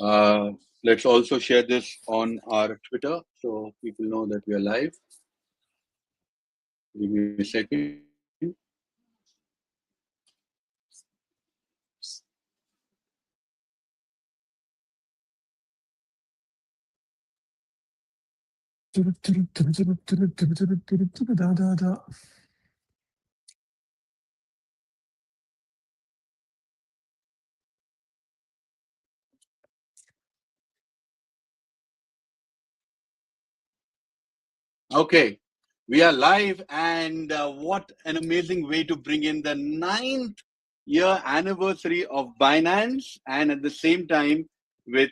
Uh, let's also share this on our Twitter so people know that we are live. Give me a second. Okay, we are live, and what an amazing way to bring in the 9th-year anniversary of Binance, and at the same time with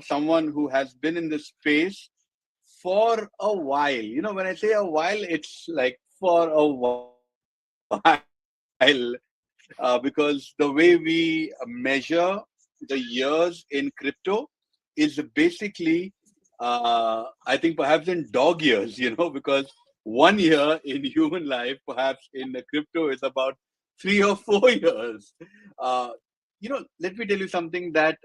someone who has been in this space for a while. When I say a while, it's like for a while, because the way we measure the years in crypto is basically, I think perhaps in dog years, because 1 year in human life, perhaps in the crypto, is about 3 or 4 years. Uh, Let me tell you something that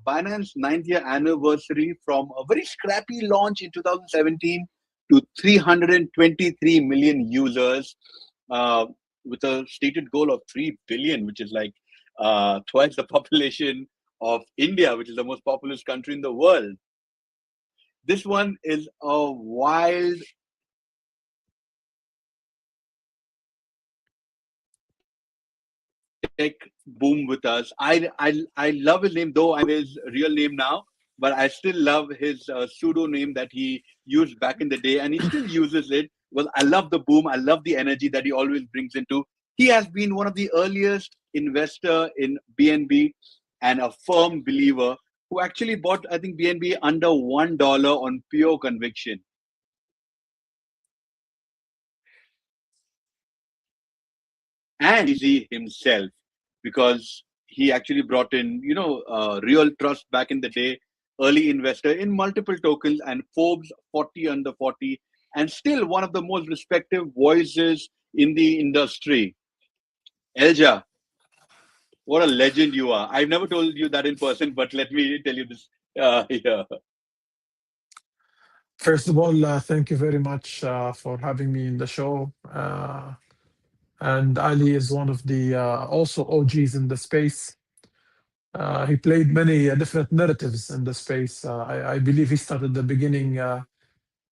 Binance 9th-year anniversary from a very scrappy launch in 2017 to 323 million users, uh, with a stated goal of 3 billion, which is like twice the population of India, which is the most populous country in the world. This one is a wild tech boom with us. I love his name, though I know his real name now, but I still love his pseudo name that he used back in the day, and he still uses it. Well, I love the boom. I love the energy that he always brings into. He has been one of the earliest investor in BNB and a firm believer who actually bought, I think, BNB under $1 on pure conviction. And easy himself, because he actually brought in real trust back in the day, early investor in multiple tokens and Forbes 40 under 40, and still one of the most respected voices in the industry. Elja, what a legend you are. I've never told you that in person, but let me tell you this here. First of all, thank you very much for having me in the show. And Ali is one of the also OGs in the space. He played many different narratives in the space. I believe he started the beginning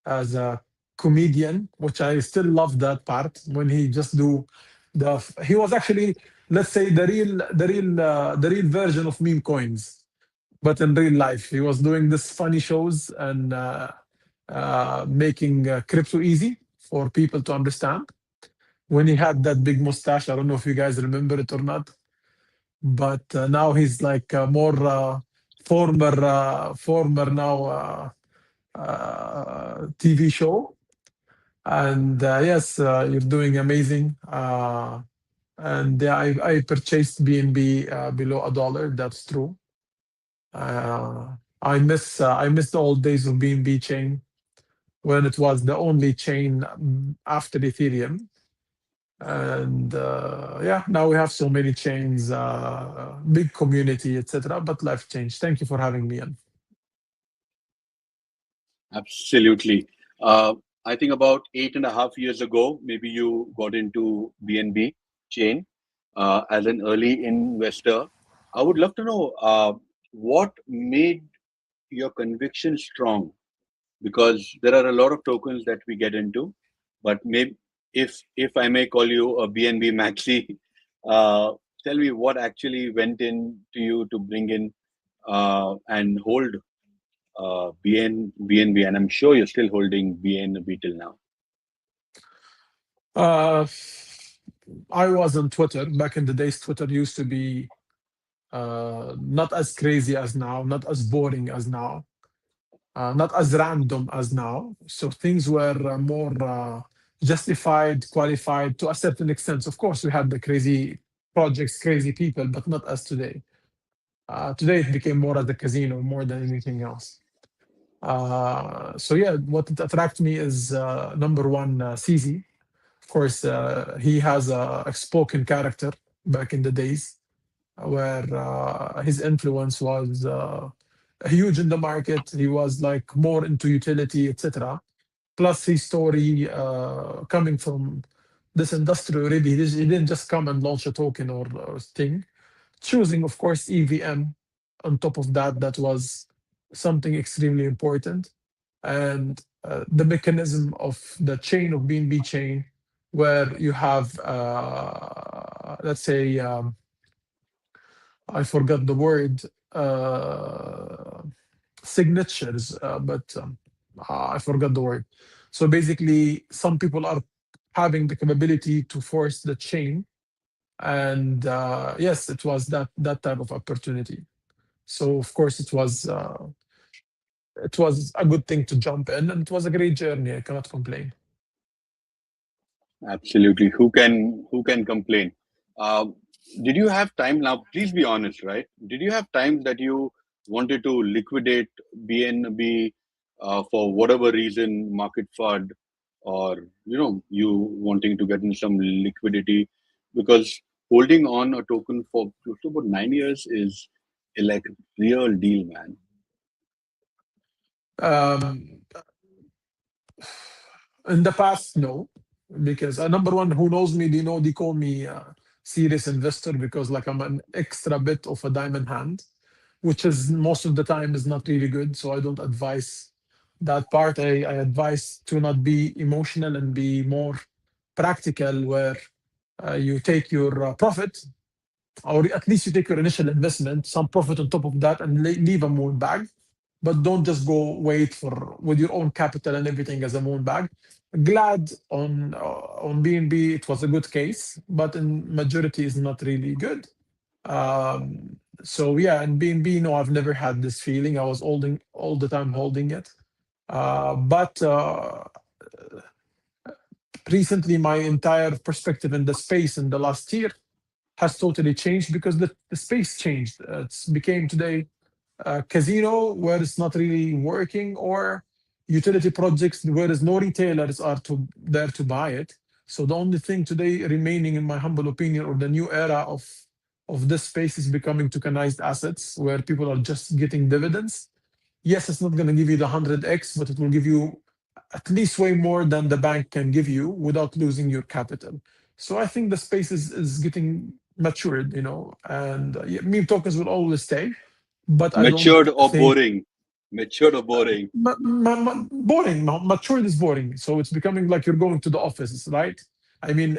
as a comedian, which I still love that part when he just do the. He was actually, let's say, the real version of meme coins, but in real life, he was doing this funny shows and making crypto easy for people to understand. When he had that big mustache, I don't know if you guys remember it or not, but now he's like more former now TV show. And yes, you're doing amazing. And yeah, I purchased BNB below $1. That's true. I miss the old days of BNB chain when it was the only chain after Ethereum. And yeah, now we have so many chains, big community, etc. But life changed. Thank you for having me on. Absolutely. Uh, I think about 8.5 years ago, maybe you got into BNB chain as an early investor. I would love to know what made your conviction strong, because there are a lot of tokens that we get into, but maybe if I may call you a BNB maxi, uh, tell me what actually went in to you to bring in and hold BNB, and I'm sure you're still holding BNB till now. Uh, I was on Twitter back in the days. Twitter used to be not as crazy as now, not as boring as now, not as random as now. So things were more justified, qualified to a certain extent. Of course, we had the crazy projects, crazy people, but not as today. Today it became more as a casino more than anything else. So yeah, what attracted me is number one, CZ. Of course, he has a spoken character back in the days. where his influence was huge in the market. He was like more into utility, etc. Plus his story coming from this industry already. He didn't just come and launch a token or thing. Choosing, of course, EVM on top of that, that was something extremely important. And the mechanism of the chain of BNB chain, where you have, let's say, I forgot the word, uh, signatures, but I forgot the word. So basically, some people are having the capability to force the chain, and yes, it was that type of opportunity. So of course, it was a good thing to jump in, and it was a great journey. I cannot complain. Absolutely. Who can complain? Uh, did you have time now? Please be honest, right? Did you have times that you wanted to liquidate BNB for whatever reason, market FUD, or you wanting to get in some liquidity? Because holding on a token for close to about 9 years is like real deal, man. Um, in the past, no, because number one, who knows me, they call me serious investor because like I'm an extra bit of a diamond hand, which is most of the time is not really good. So I don't advise that part. I advise to not be emotional and be more practical, where you take your profit, or at least you take your initial investment, some profit on top of that, and leave a moon bag. But don't just go wait for with your own capital and everything as a moon bag. Glad on BNB it was a good case, but in majority is not really good. So yeah, and BNB, no, I've never had this feeling. I was holding all the time holding it. But recently, my entire perspective in the space in the last year has totally changed because the space changed. It's became today a casino where it's not really working, or utility projects where there's no retailers are there to buy it. So the only thing today remaining, in my humble opinion, or the new era of this space is becoming tokenized assets where people are just getting dividends. Yes, it's not going to give you the 100x, but it will give you at least way more than the bank can give you without losing your capital. So I think the space is getting matured, and yeah, meme tokens will always stay, but I don't Matured or think boring? Matured or boring? boring. Matured is boring. So it's becoming like you're going to the office, right? I mean,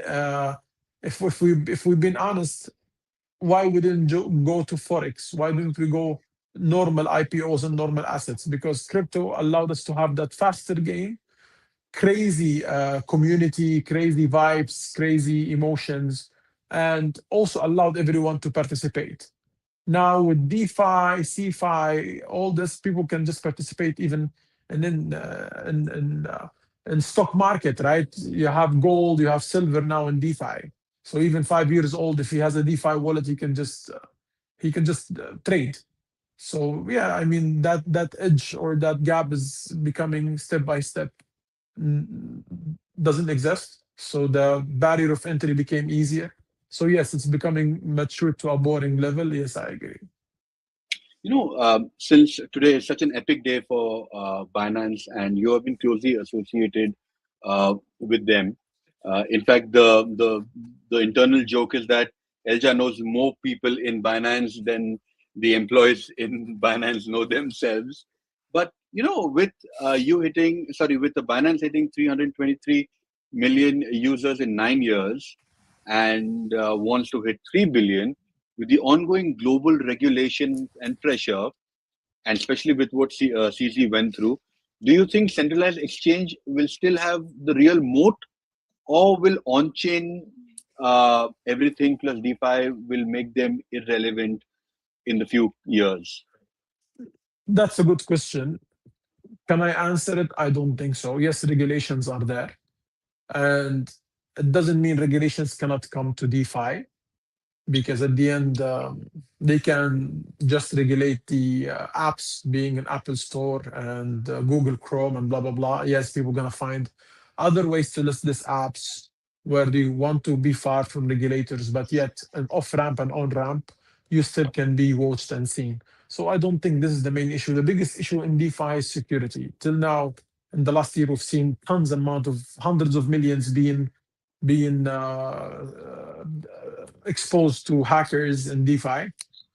if we've been honest, why we didn't go to forex? Why didn't we go normal IPOs and normal assets? Because crypto allowed us to have that faster gain, crazy community, crazy vibes, crazy emotions, and also allowed everyone to participate. Now with DeFi, CeFi, all this, people can just participate even and in stock market, right? You have gold, you have silver now in DeFi. So even 5 years old, if he has a DeFi wallet, he can just trade. So yeah, I mean that edge or that gap is becoming step by step mm, doesn't exist. So the barrier of entry became easier. So yes, it's becoming mature to a boring level. Yes, I agree. Since today is such an epic day for Binance, and you have been closely associated with them. In fact, the internal joke is that Elja knows more people in Binance than the employees in Binance know themselves. But with with the Binance hitting 323 million users in 9 years, and wants to hit 3 billion, with the ongoing global regulation and pressure, and especially with what CZ went through, do you think centralized exchange will still have the real moat, or will on-chain everything plus DeFi will make them irrelevant in the few years? That's a good question. Can I answer it? I don't think so. Yes, regulations are there, and it doesn't mean regulations cannot come to DeFi, because at the end they can just regulate the apps being an Apple Store and Google Chrome and blah blah blah. Yes, people are gonna find other ways to list these apps where they want to be far from regulators, but yet an off ramp and on ramp you still can be watched and seen. So I don't think this is the main issue. The biggest issue in DeFi is security. Till now, in the last year, we've seen tons amount of hundreds of millions being exposed to hackers in DeFi.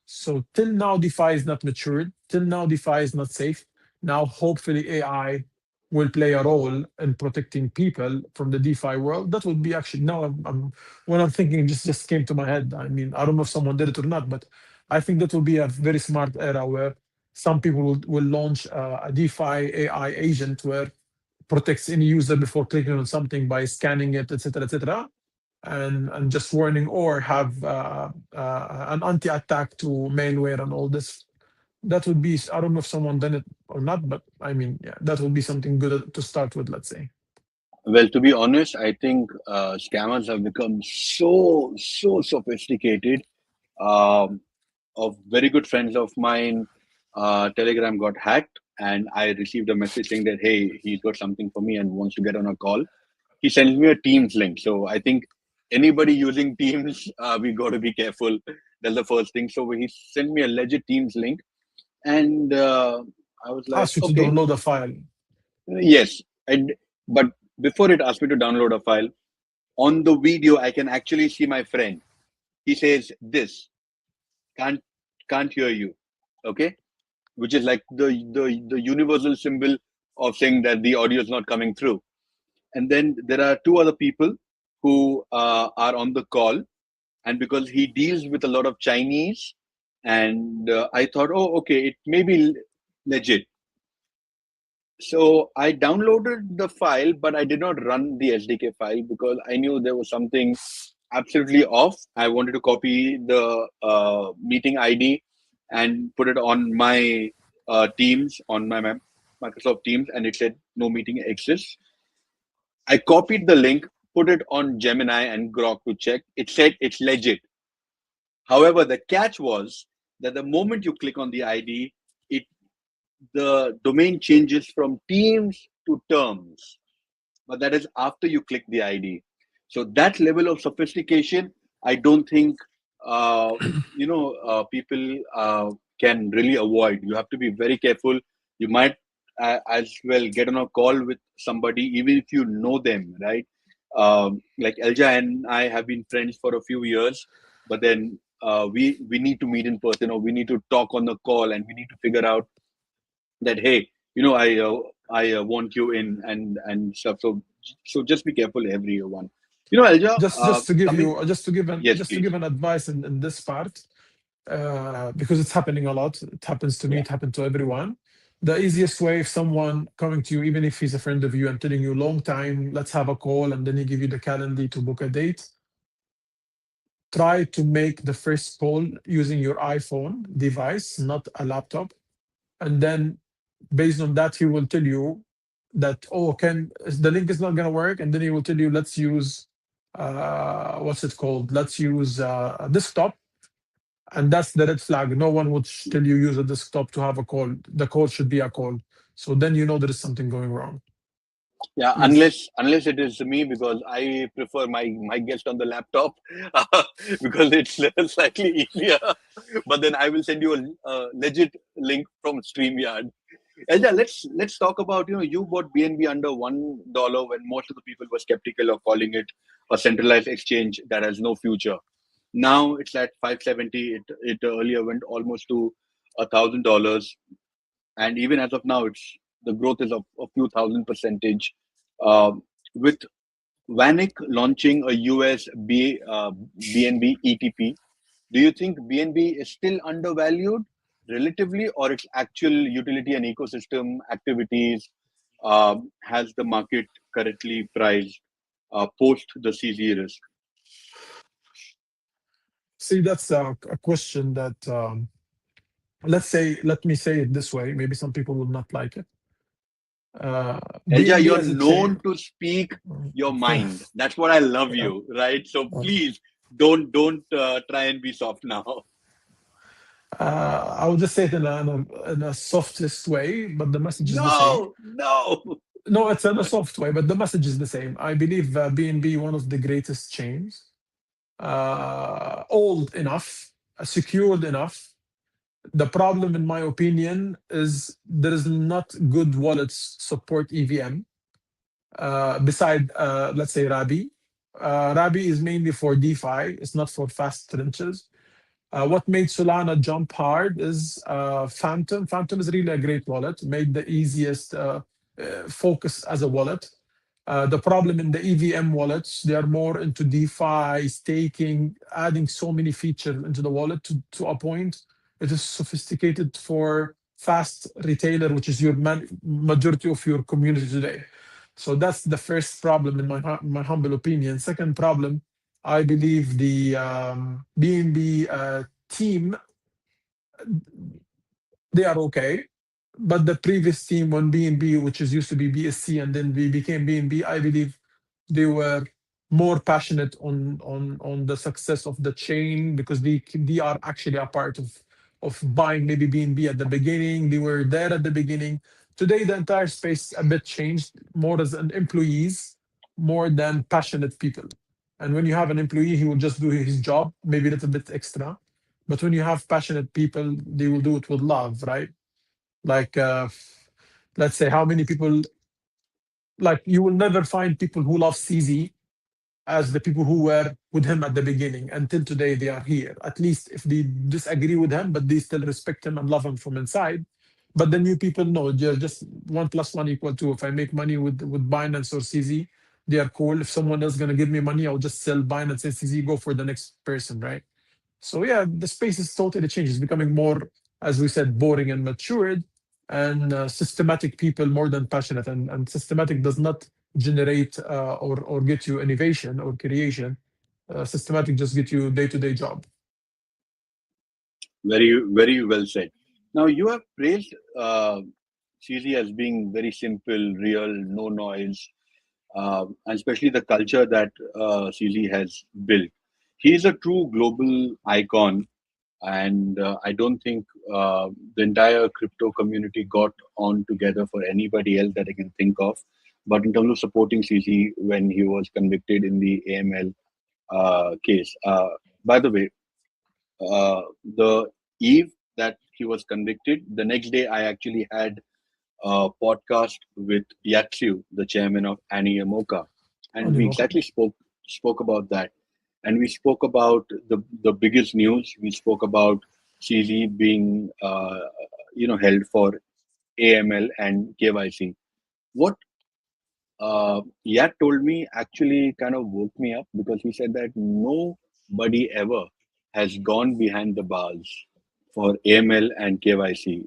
So till now, DeFi is not matured. Till now, DeFi is not safe. Now, hopefully, AI will play a role in protecting people from the DeFi world. That would be actually now. When I'm thinking, it just came to my head. I mean, I don't know if someone did it or not, but I think that will be a very smart era where some people will launch a DeFi AI agent where protects any user before clicking on something by scanning it, etc., etc., and just warning or have an anti-attack to malware and all this. That would be, I don't know if someone done it or not, but I mean, yeah, that would be something good to start with, let's say. Well, to be honest, I think scammers have become so sophisticated. Um, of very good friends of mine, Telegram got hacked, and I received a message saying that hey, he's got something for me and wants to get on a call. He sends me a Teams link. So I think anybody using Teams, we got to be careful. That's the first thing. So he sent me a legit Teams link, and I was like, Ask you to okay, download a file. yes. And but before it asked me to download a file, on the video I can actually see my friend. He says this can't can't hear you. Okay, which is like the universal symbol of saying that the audio is not coming through. And then there are two other people who are on the call, and because he deals with a lot of Chinese, and I thought, oh, okay, it may be legit. So I downloaded the file, but I did not run the SDK file because I knew there was something absolutely off. I wanted to copy the meeting ID and put it on my Teams, on my Microsoft Teams, and it said no meeting exists. I copied the link, put it on Gemini and Grok to check. It said it's legit. However, the catch was that the moment you click on the ID, it the domain changes from Teams to Terms, but that is after you click the ID. So that level of sophistication, I don't think people can really avoid. You have to be very careful. You might as well get on a call with somebody, even if you know them, right? Like Elja and I have been friends for a few years, but then we need to meet in person, or we need to talk on the call, and we need to figure out that hey, I want you in and stuff. So just be careful, everyone. Elja, coming. Yes, Just to please. give an advice in this part, because it's happening a lot. It happens to me. Yeah. It happened to everyone. The easiest way, if someone coming to you, even if he's a friend of you and telling you long time, let's have a call, and then he give you the calendar to book a date. Try to make the first call using your iPhone device, not a laptop, and then based on that, he will tell you that, oh, can the link is not gonna work, and then he will tell you, let's use what's it called? Let's use a desktop, and that's the red flag. No one would tell you use a desktop to have a call. The call should be a call. So then you know there is something going wrong. Yeah, Yes. unless it is me, because I prefer my guest on the laptop because it's slightly easier. But then I will send you a legit link from StreamYard. Elja, let's talk about, you bought BNB under $1 when most of the people were skeptical of calling it a centralized exchange that has no future. Now it's at 570. It earlier went almost to $1,000, and even as of now, it's the growth is of a few thousand percentage. With Vanik launching a US BNB ETP, do you think BNB is still undervalued relatively, or its actual utility and ecosystem activities has the market correctly priced post the CZ risk? See, that's a question that let me say it this way. Maybe some people will not like it. Elja, BNB you're as a chain. known to speak your mind. That's what I love Yeah. you, right? So please don't try and be soft now. I would just say it in a softest way, but the message is the same. No, no. No, it's in a soft way, but the message is the same. I believe BNB one of the greatest chains, old enough. secured enough. The problem, in my opinion, is there is not good wallets support EVM. Beside, let's say Rabi. Rabi is mainly for DeFi. It's not for fast trenches. What made Solana jump hard is Phantom. Phantom is really a great wallet. Made the easiest focus as a wallet. The problem in the EVM wallets, they are more into DeFi, staking, adding so many features into the wallet to a point. It is sophisticated for fast retailer, which is your majority of your community today. So that's the first problem, in my humble opinion. Second problem, I believe the BNB team, they are okay. But the previous team on BNB, which is used to be BSC and then we became BNB, I believe they were more passionate on the success of the chain because they are actually a part of buying maybe BNB at the beginning. They were there at the beginning. Today, the entire space a bit changed more as an employees more than passionate people. And when you have an employee, he will just do his job, maybe a little bit extra. But when you have passionate people, they will do it with love, right? Like, let's say, how many people, like, you will never find people who love CZ as the people who were with him at the beginning. Until today, they are here. At least if they disagree with him, but they still respect him and love him from inside. But the new people know they're just one plus one equal two. If I make money with Binance or CZ, they are cool. If someone else is gonna give me money, I'll just sell Binance and CZ, go for the next person, right? So yeah, the space is totally changed. It's becoming more, as we said, boring and matured, and systematic people more than passionate. And systematic does not generate or get you innovation or creation. Systematic just get you day to day job. Very, very well said. Now, you have praised CZ as being very simple, real, no noise, and especially the culture that CZ has built. He is a true global icon, and I don't think the entire crypto community got on together for anybody else that I can think of. But in terms of supporting CZ when he was convicted in the AML case, by the way, the eve that he was convicted, the next day I actually had a podcast with Yatsu, the chairman of Annie Yamoka, and Only we welcome. exactly spoke about that, and we spoke about the biggest news. We spoke about CZ being held for AML and KYC. What Yat told me actually kind of woke me up because he said that nobody ever has gone behind the bars for AML and KYC.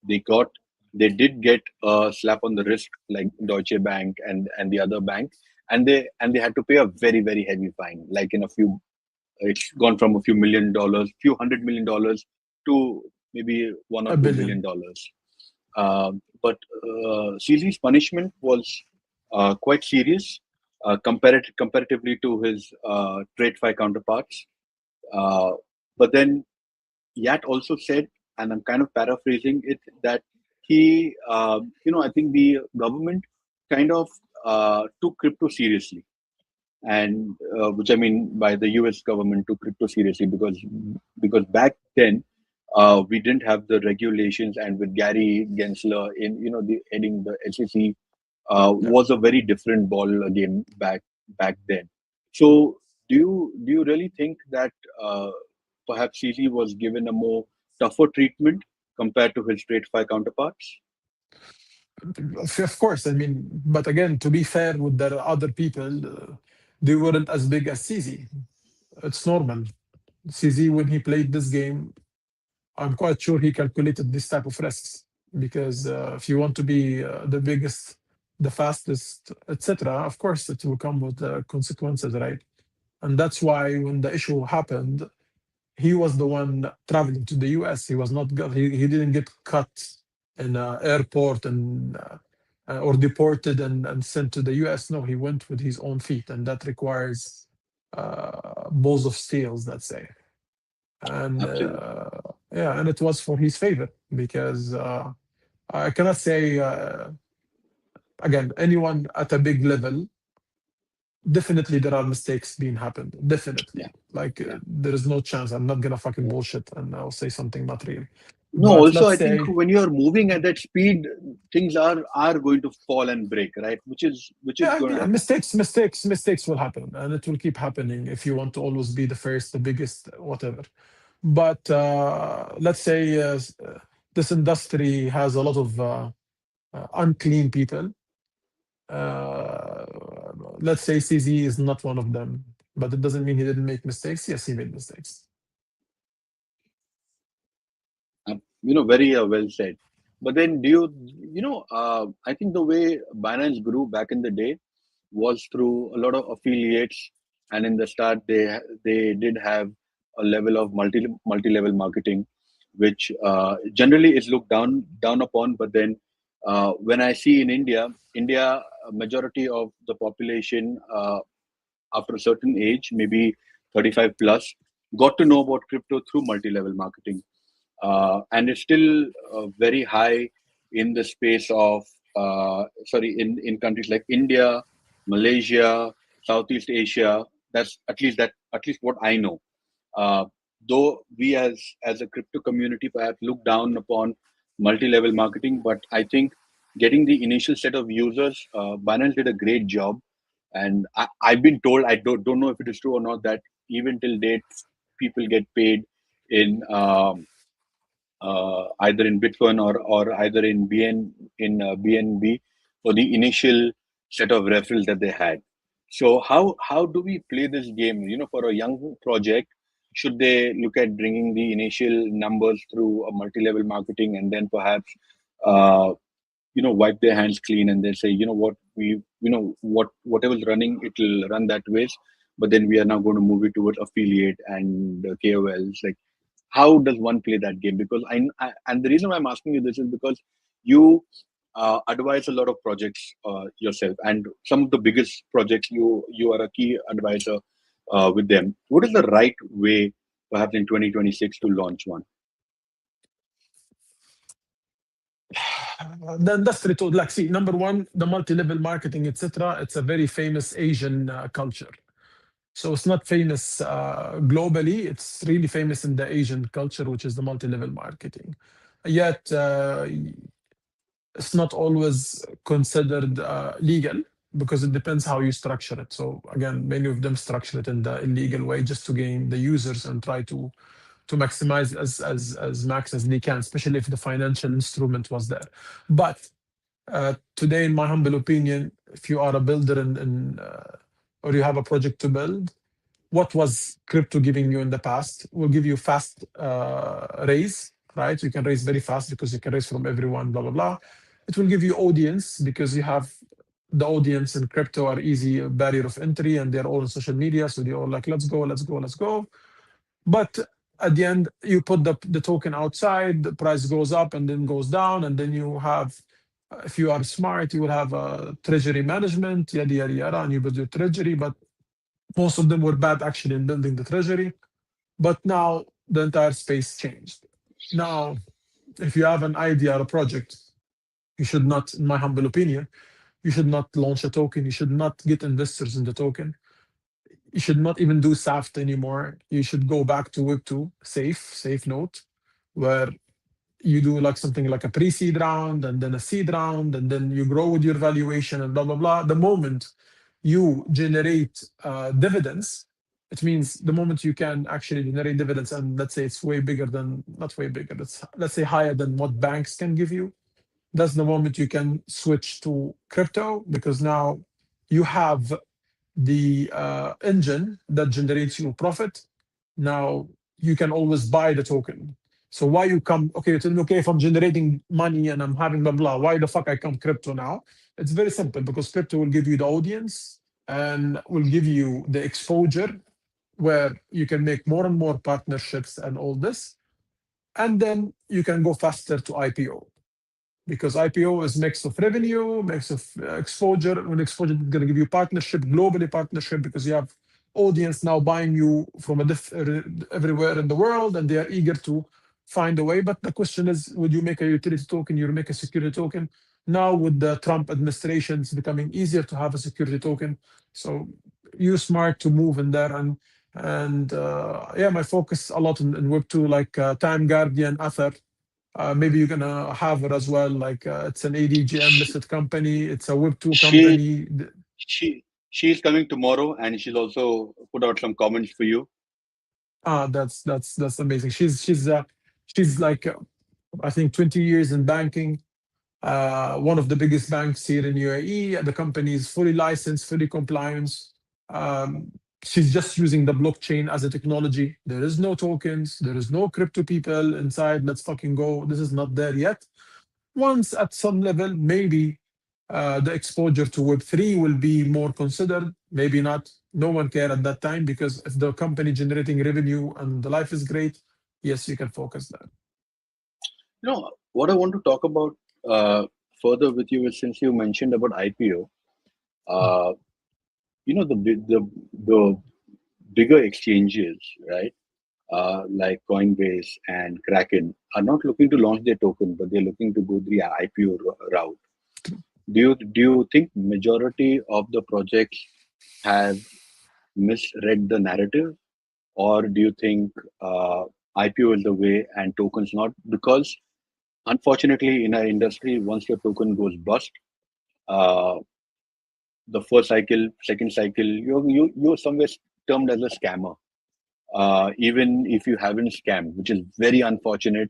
They got they did get a slap on the wrist like Deutsche Bank and the other bank, and they had to pay a very very heavy fine, like in a few. It's gone from a few $1 million, few $100 million to maybe one or A two billion billion. dollars. But CZ's punishment was quite serious comparatively to his TradeFi counterparts. Uh, but then Yat also said, and I'm kind of paraphrasing it, that I think the government kind of took crypto seriously, and which I mean by the U.S. government took crypto seriously because back then we didn't have the regulations, and with Gary Gensler in the heading the SEC Yeah. was a very different ball game back then. So do you really think that perhaps CZ was given a more tougher treatment compared to his TradeFi counterparts? Of course, I mean, but again, to be fair with the other people, they weren't as big as CZ. It's normal. CZ, when he played this game, I'm quite sure he calculated this type of risks because if you want to be the biggest, the fastest, etc., of course it will come with consequences, right? And that's why when the issue happened, he was the one traveling to the US. He was not he didn't get cut in an airport and or deported and sent to the US. No, he went with his own feet, and that requires balls of steels, let's say. And Absolutely. yeah, and it was for his favor because I cannot say again anyone at a big level definitely there are mistakes being happened. Yeah, Definitely. Like yeah. there is no chance. I'm not gonna fucking bullshit and I'll say something not real. No, But also let's I think say when you're moving at that speed, things are going to fall and break, right? Which is yeah, going to yeah, happen. mistakes will happen, and it will keep happening if you want to always be the first, the biggest, whatever. But let's say this industry has a lot of unclean people. Uh, let's say CZ is not one of them, but it doesn't mean he didn't make mistakes. Yes, he made mistakes. Very well said. But then, I think the way Binance grew back in the day was through a lot of affiliates, and in the start they did have a level of multi-level marketing, which generally is looked down upon. But then, when I see in India, a majority of the population after a certain age, maybe 35 plus, got to know about crypto through multi-level marketing, and it's still very high in the space of in countries like India, Malaysia, Southeast Asia. That's at least what I know. Uh, though we as a crypto community perhaps look down upon multi-level marketing, but I think getting the initial set of users, Binance did a great job, and I've been told, I don't know if it is true or not, that even till date people get paid in either in Bitcoin or either in BNB for the initial set of referrals that they had. So how do we play this game? For a young project, should they look at bringing the initial numbers through a multi-level marketing, and then perhaps uh, wipe their hands clean and then say, what, whatever's running, it will run that ways, but then we are now going to move it towards affiliate and KOLs. Like, how does one play that game? Because and the reason why I'm asking you this is because you advise a lot of projects yourself, and some of the biggest projects, you are a key advisor with them. What is the right way, perhaps in 2026, to launch one? The industry told, like, see, number one, the multi-level marketing, etc. It's a very famous Asian culture. So it's not famous globally. It's really famous in the Asian culture, which is the multi-level marketing. Yet it's not always considered legal because it depends how you structure it. So again, many of them structure it in the illegal way just to gain the users and try to maximize as max as they can, especially if the financial instrument was there. But today, in my humble opinion, if you are a builder or you have a project to build, what was crypto giving you in the past will give you fast raise, right? You can raise very fast because you can raise from everyone, blah, blah, blah. It will give you audience because you have the audience in crypto are easy barrier of entry and they're all on social media. So they're all like, let's go, let's go, let's go. But at the end, you put the token outside, the price goes up and then goes down. And then you have, if you are smart, you will have a treasury management, yada, yada, yada, and you build your treasury. But most of them were bad actually in building the treasury. But now the entire space changed. Now, if you have an idea or a project, you should not, in my humble opinion, you should not launch a token. You should not get investors in the token. You should not even do SAFT anymore. You should go back to Web2, safe note, where you do like something like a pre-seed round and then a seed round, and then you grow with your valuation and blah, blah, blah. The moment you generate dividends, it means the moment you can actually generate dividends, and let's say it's way bigger than, not way bigger, let's say higher than what banks can give you, that's the moment you can switch to crypto because now you have the engine that generates you profit. Now you can always buy the token. So why you come? Okay, you tell me, okay, if I'm generating money and I'm having blah blah, why the fuck I come crypto now? It's very simple because crypto will give you the audience and will give you the exposure where you can make more and more partnerships and all this, and then you can go faster to IPO because IPO is mix of revenue, mix of exposure. When exposure is going to give you partnership, globally partnership, because you have audience now buying you from everywhere in the world, and they are eager to find a way. But the question is, would you make a utility token? You make a security token. Now with the Trump administration, it's becoming easier to have a security token. So you smart to move in there. And yeah, my focus a lot in Web two, like Time Guardian, Ether. Maybe you're gonna have it as well. Like it's an ADGM She, listed company. It's a Web two she, company. she's coming tomorrow, and she'll also put out some comments for you. That's amazing. She's like I think 20 years in banking. One of the biggest banks here in UAE. The company is fully licensed, fully compliant. Um, she's just using the blockchain as a technology. There is no tokens. There is no crypto people inside. Let's fucking go. This is not there yet. Once at some level, maybe the exposure to Web3 will be more considered. Maybe not. No one care at that time because if the company generating revenue and the life is great, yes, you can focus there. What I want to talk about further with you is, since you mentioned about IPO, uh, the bigger exchanges, right? Like Coinbase and Kraken are not looking to launch their token, but they're looking to go the IPO route. Do you think majority of the projects have misread the narrative, or do you think IPO is the way and tokens not? Because unfortunately, in our industry, once your token goes bust, uh, the first cycle, second cycle, you're somewhere termed as a scammer. Even if you haven't scammed, which is very unfortunate.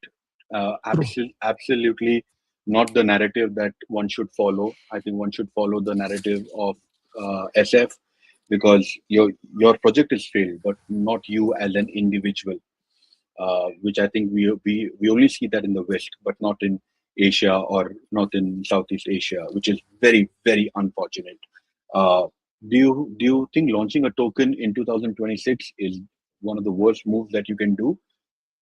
True. Absolutely not the narrative that one should follow. I think one should follow the narrative of SF, because your project is failed, but not you as an individual. Which I think we only see that in the West, but not in Asia or not in Southeast Asia, which is very very unfortunate. Uh, do you think launching a token in 2026 is one of the worst moves that you can do?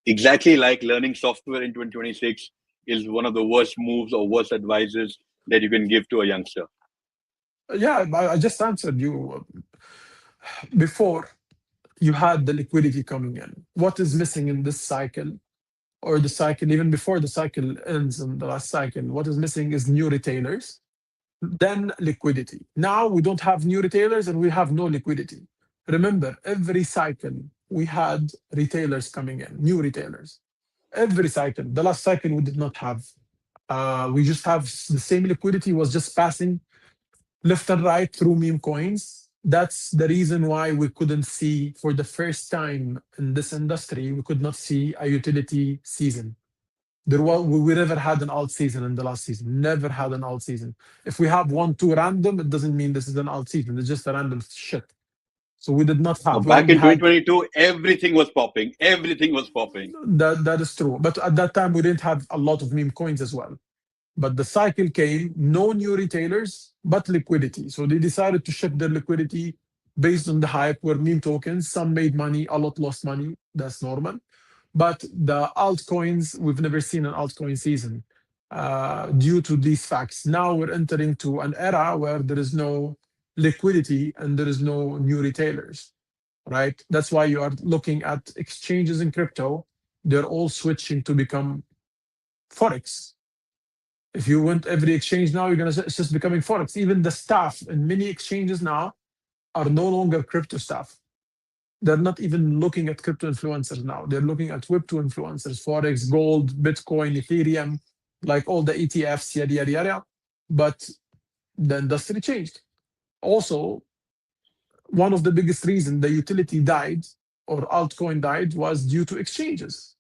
Exactly like learning software in 2026 is one of the worst moves or worst advices that you can give to a youngster. Yeah, I just answered you before. You had the liquidity coming in. What is missing in this cycle, or the cycle even before the cycle ends in the last cycle? What is missing is new retailers, then liquidity. Now we don't have new retailers and we have no liquidity. Remember, every cycle we had retailers coming in, new retailers. Every cycle. The last cycle we did not have. We just have the same liquidity was just passing left and right through meme coins. That's the reason why we couldn't see, for the first time in this industry, we could not see a utility season. We never had an alt season in the last season. Never had an alt season. If we have one, two random, it doesn't mean this is an alt season. It's just a random shit. So we did not have. We Back only in had 2022, everything was popping. Everything was popping. that. That is true. But at that time, we didn't have a lot of meme coins as well. But the cycle came, no new retailers, but liquidity. So they decided to shift their liquidity based on the hype, where meme tokens, some made money, a lot lost money. That's normal. But the altcoins, we've never seen an altcoin season due to these facts. Now we're entering to an era where there is no liquidity and there is no new retailers, right? That's why you are looking at exchanges in crypto. They're all switching to become Forex. If you went every exchange now, it's just becoming Forex. Even the staff in many exchanges now are no longer crypto staff. They're not even looking at crypto influencers now. They're looking at Web2 influencers, Forex, gold, Bitcoin, Ethereum, like all the ETFs, yada, yada, yada. But the industry changed. Also, one of the biggest reasons the utility died or altcoin died was due to exchanges.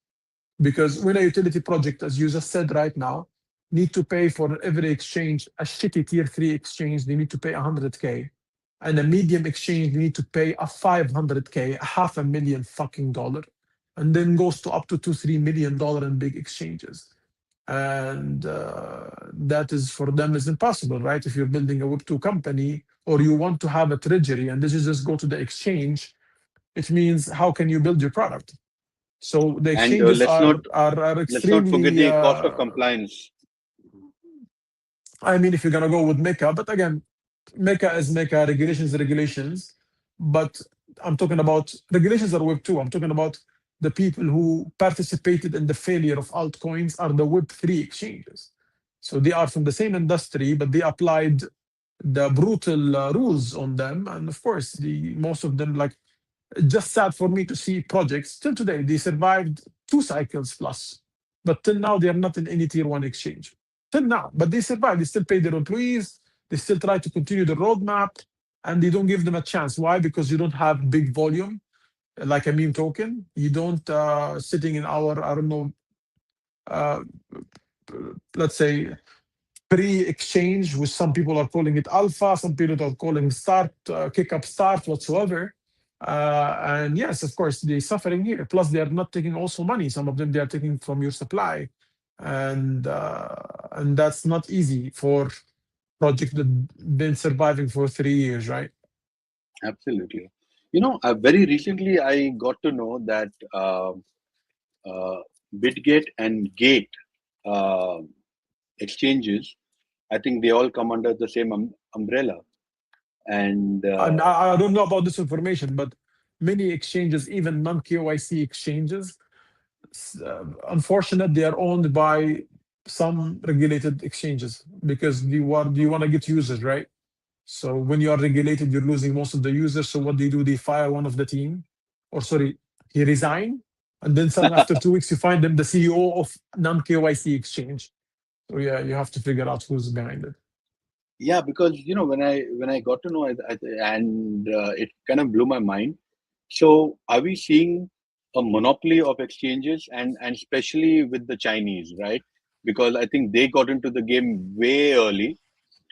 Because when a utility project, as you just said right now, need to pay for every exchange, a shitty tier 3 exchange, they need to pay 100K. And a medium exchange, they need to pay a 500K, a half a million fucking dollar. And then goes to up to $2-3 million in big exchanges. And that is, for them, is impossible, right? If you're building a Web2 company or you want to have a treasury and this is just go to the exchange, it means how can you build your product? So the And exchanges let's are not let's not forget extremely. the cost of compliance. I mean, if you're gonna go with Mecca, but again, Mecca is Mecca, regulations, regulations. But I'm talking about regulations are Web two. I'm talking about the people who participated in the failure of altcoins are the Web three exchanges. So they are from the same industry, but they applied the brutal rules on them. And of course, the most of them, like, just sad for me to see projects till today. They survived 2 cycles plus, but till now they are not in any tier one exchange. Till now, but they survive. They still pay their employees. They still try to continue the roadmap, and they don't give them a chance. Why? Because you don't have big volume like a meme token. You don't sitting in our, I don't know, uh, let's say, pre-exchange, which some people are calling it alpha, some people are calling start, kick up start, whatsoever. And yes, of course, they're suffering here. Plus, they are not taking also money. Some of them they are taking from your supply, and that's not easy for project that been surviving for 3 years, right? Absolutely. Very recently I got to know that uh, Bitgate and Gate uh, exchanges, I think they all come under the same umbrella. And And I don't know about this information, but many exchanges, even non-KYC exchanges, unfortunate, they are owned by some regulated exchanges because you want to get users, right? So when you are regulated, you're losing most of the users. So what do? They fire one of the team, or sorry, he resign, and then suddenly after 2 weeks, you find them the CEO of non KYC exchange. So yeah, you have to figure out who's behind it. yeah, because when I got to know, and it kind of blew my mind. So are we seeing a monopoly of exchanges, and especially with the Chinese, right? Because I think they got into the game way early,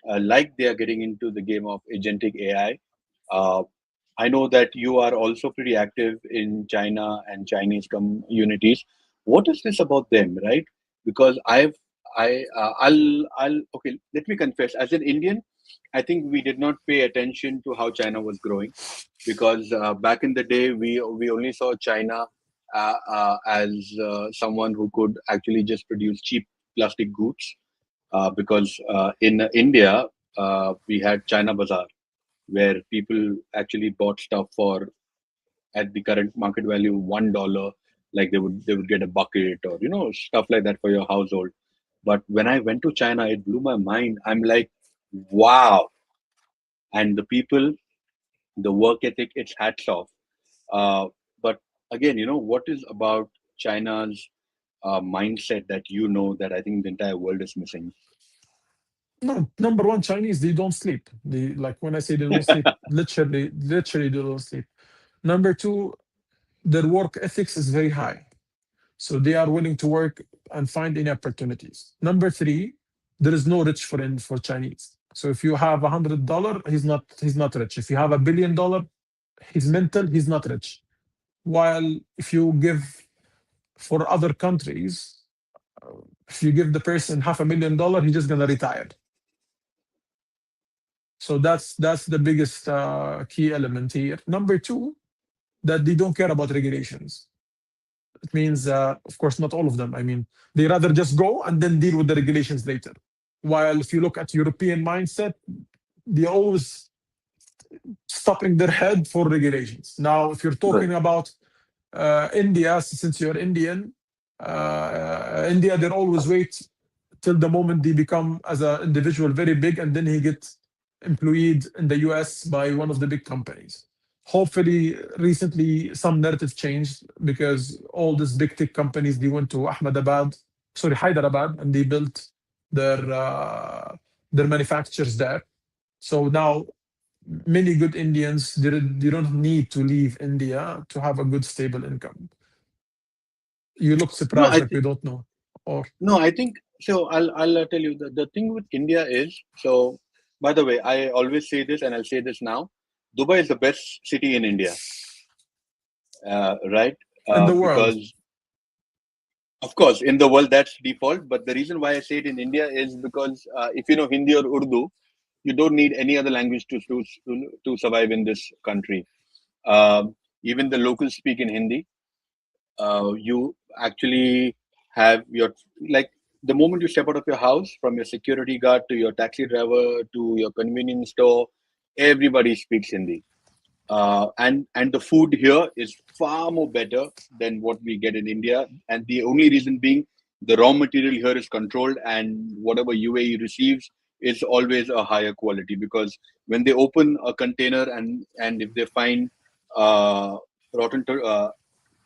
like they are getting into the game of agentic AI. Uh, I know that you are also pretty active in China and Chinese communities. What is this about them, right? Because I'll okay. Let me confess. As an Indian, I think we did not pay attention to how China was growing, because back in the day we only saw China as someone who could actually just produce cheap plastic goods. Because in India we had China Bazaar, where people actually bought stuff for, at the current market value, $1. Like they would get a bucket, or stuff like that for your household. But when I went to China, it blew my mind. I'm like, wow. And the people, the work ethic, it's hats off. But again, what is about China's mindset that that I think the entire world is missing? No, number one, Chinese, they don't sleep. They, like, when I say they don't sleep, literally they don't sleep. Number two, their work ethics is very high. So they are willing to work and find any opportunities. Number three, there is no rich for Chinese. So if you have $100, he's not rich. If you have $1 billion, he's mental, he's not rich. While if you give for other countries, if you give the person $500,000, he's just gonna retire. So that's the biggest key element here. Number two, that they don't care about regulations. It means, of course, not all of them. I mean, they rather just go and then deal with the regulations later. While if you look at European mindset, they always stopping their head for regulations. Now, if you're Right. talking about India, since you're Indian, India, they always wait till the moment they become as an individual very big, and then he gets employed in the US by one of the big companies. Hopefully, recently some narrative changed because all these big tech companies they went to Ahmedabad, sorry Hyderabad, and they built their manufacturers there. So now many good Indians they don't need to leave India to have a good stable income. You look No, surprised I like we don't know, or No, I think so. I'll tell you the thing with India is so. By the way, I always say this, and I'll say this now. Dubai is the best city in India, right? in the world. Because of course in the world that's default. But the reason why I say it in India is because if you know Hindi or Urdu, you don't need any other language to survive in this country. Even the locals speak in Hindi. You actually have your, like, the moment you step out of your house, from your security guard to your taxi driver to your convenience store, everybody speaks Hindi. And the food here is far more better than what we get in India, and the only reason being the raw material here is controlled, and whatever UAE receives is always a higher quality, because when they open a container and if they find uh, rotten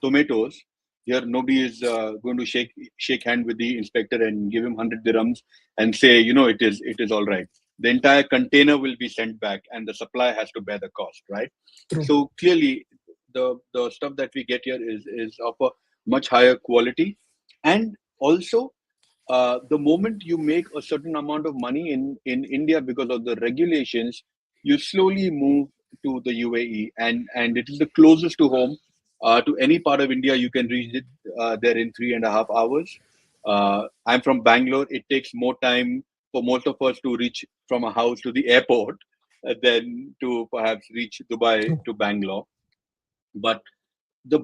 tomatoes, here nobody is going to shake hand with the inspector and give him 100 dirhams and say, it is all right. The entire container will be sent back, and the supply has to bear the cost, right? True. So clearly, the stuff that we get here is of a much higher quality. And also, the moment you make a certain amount of money in India because of the regulations, you slowly move to the UAE, and it is the closest to home. To any part of India, you can reach it there in 3.5 hours. I'm from Bangalore. It takes more time for most of us to reach from a house to the airport than to perhaps reach Dubai True. to Bangalore. But the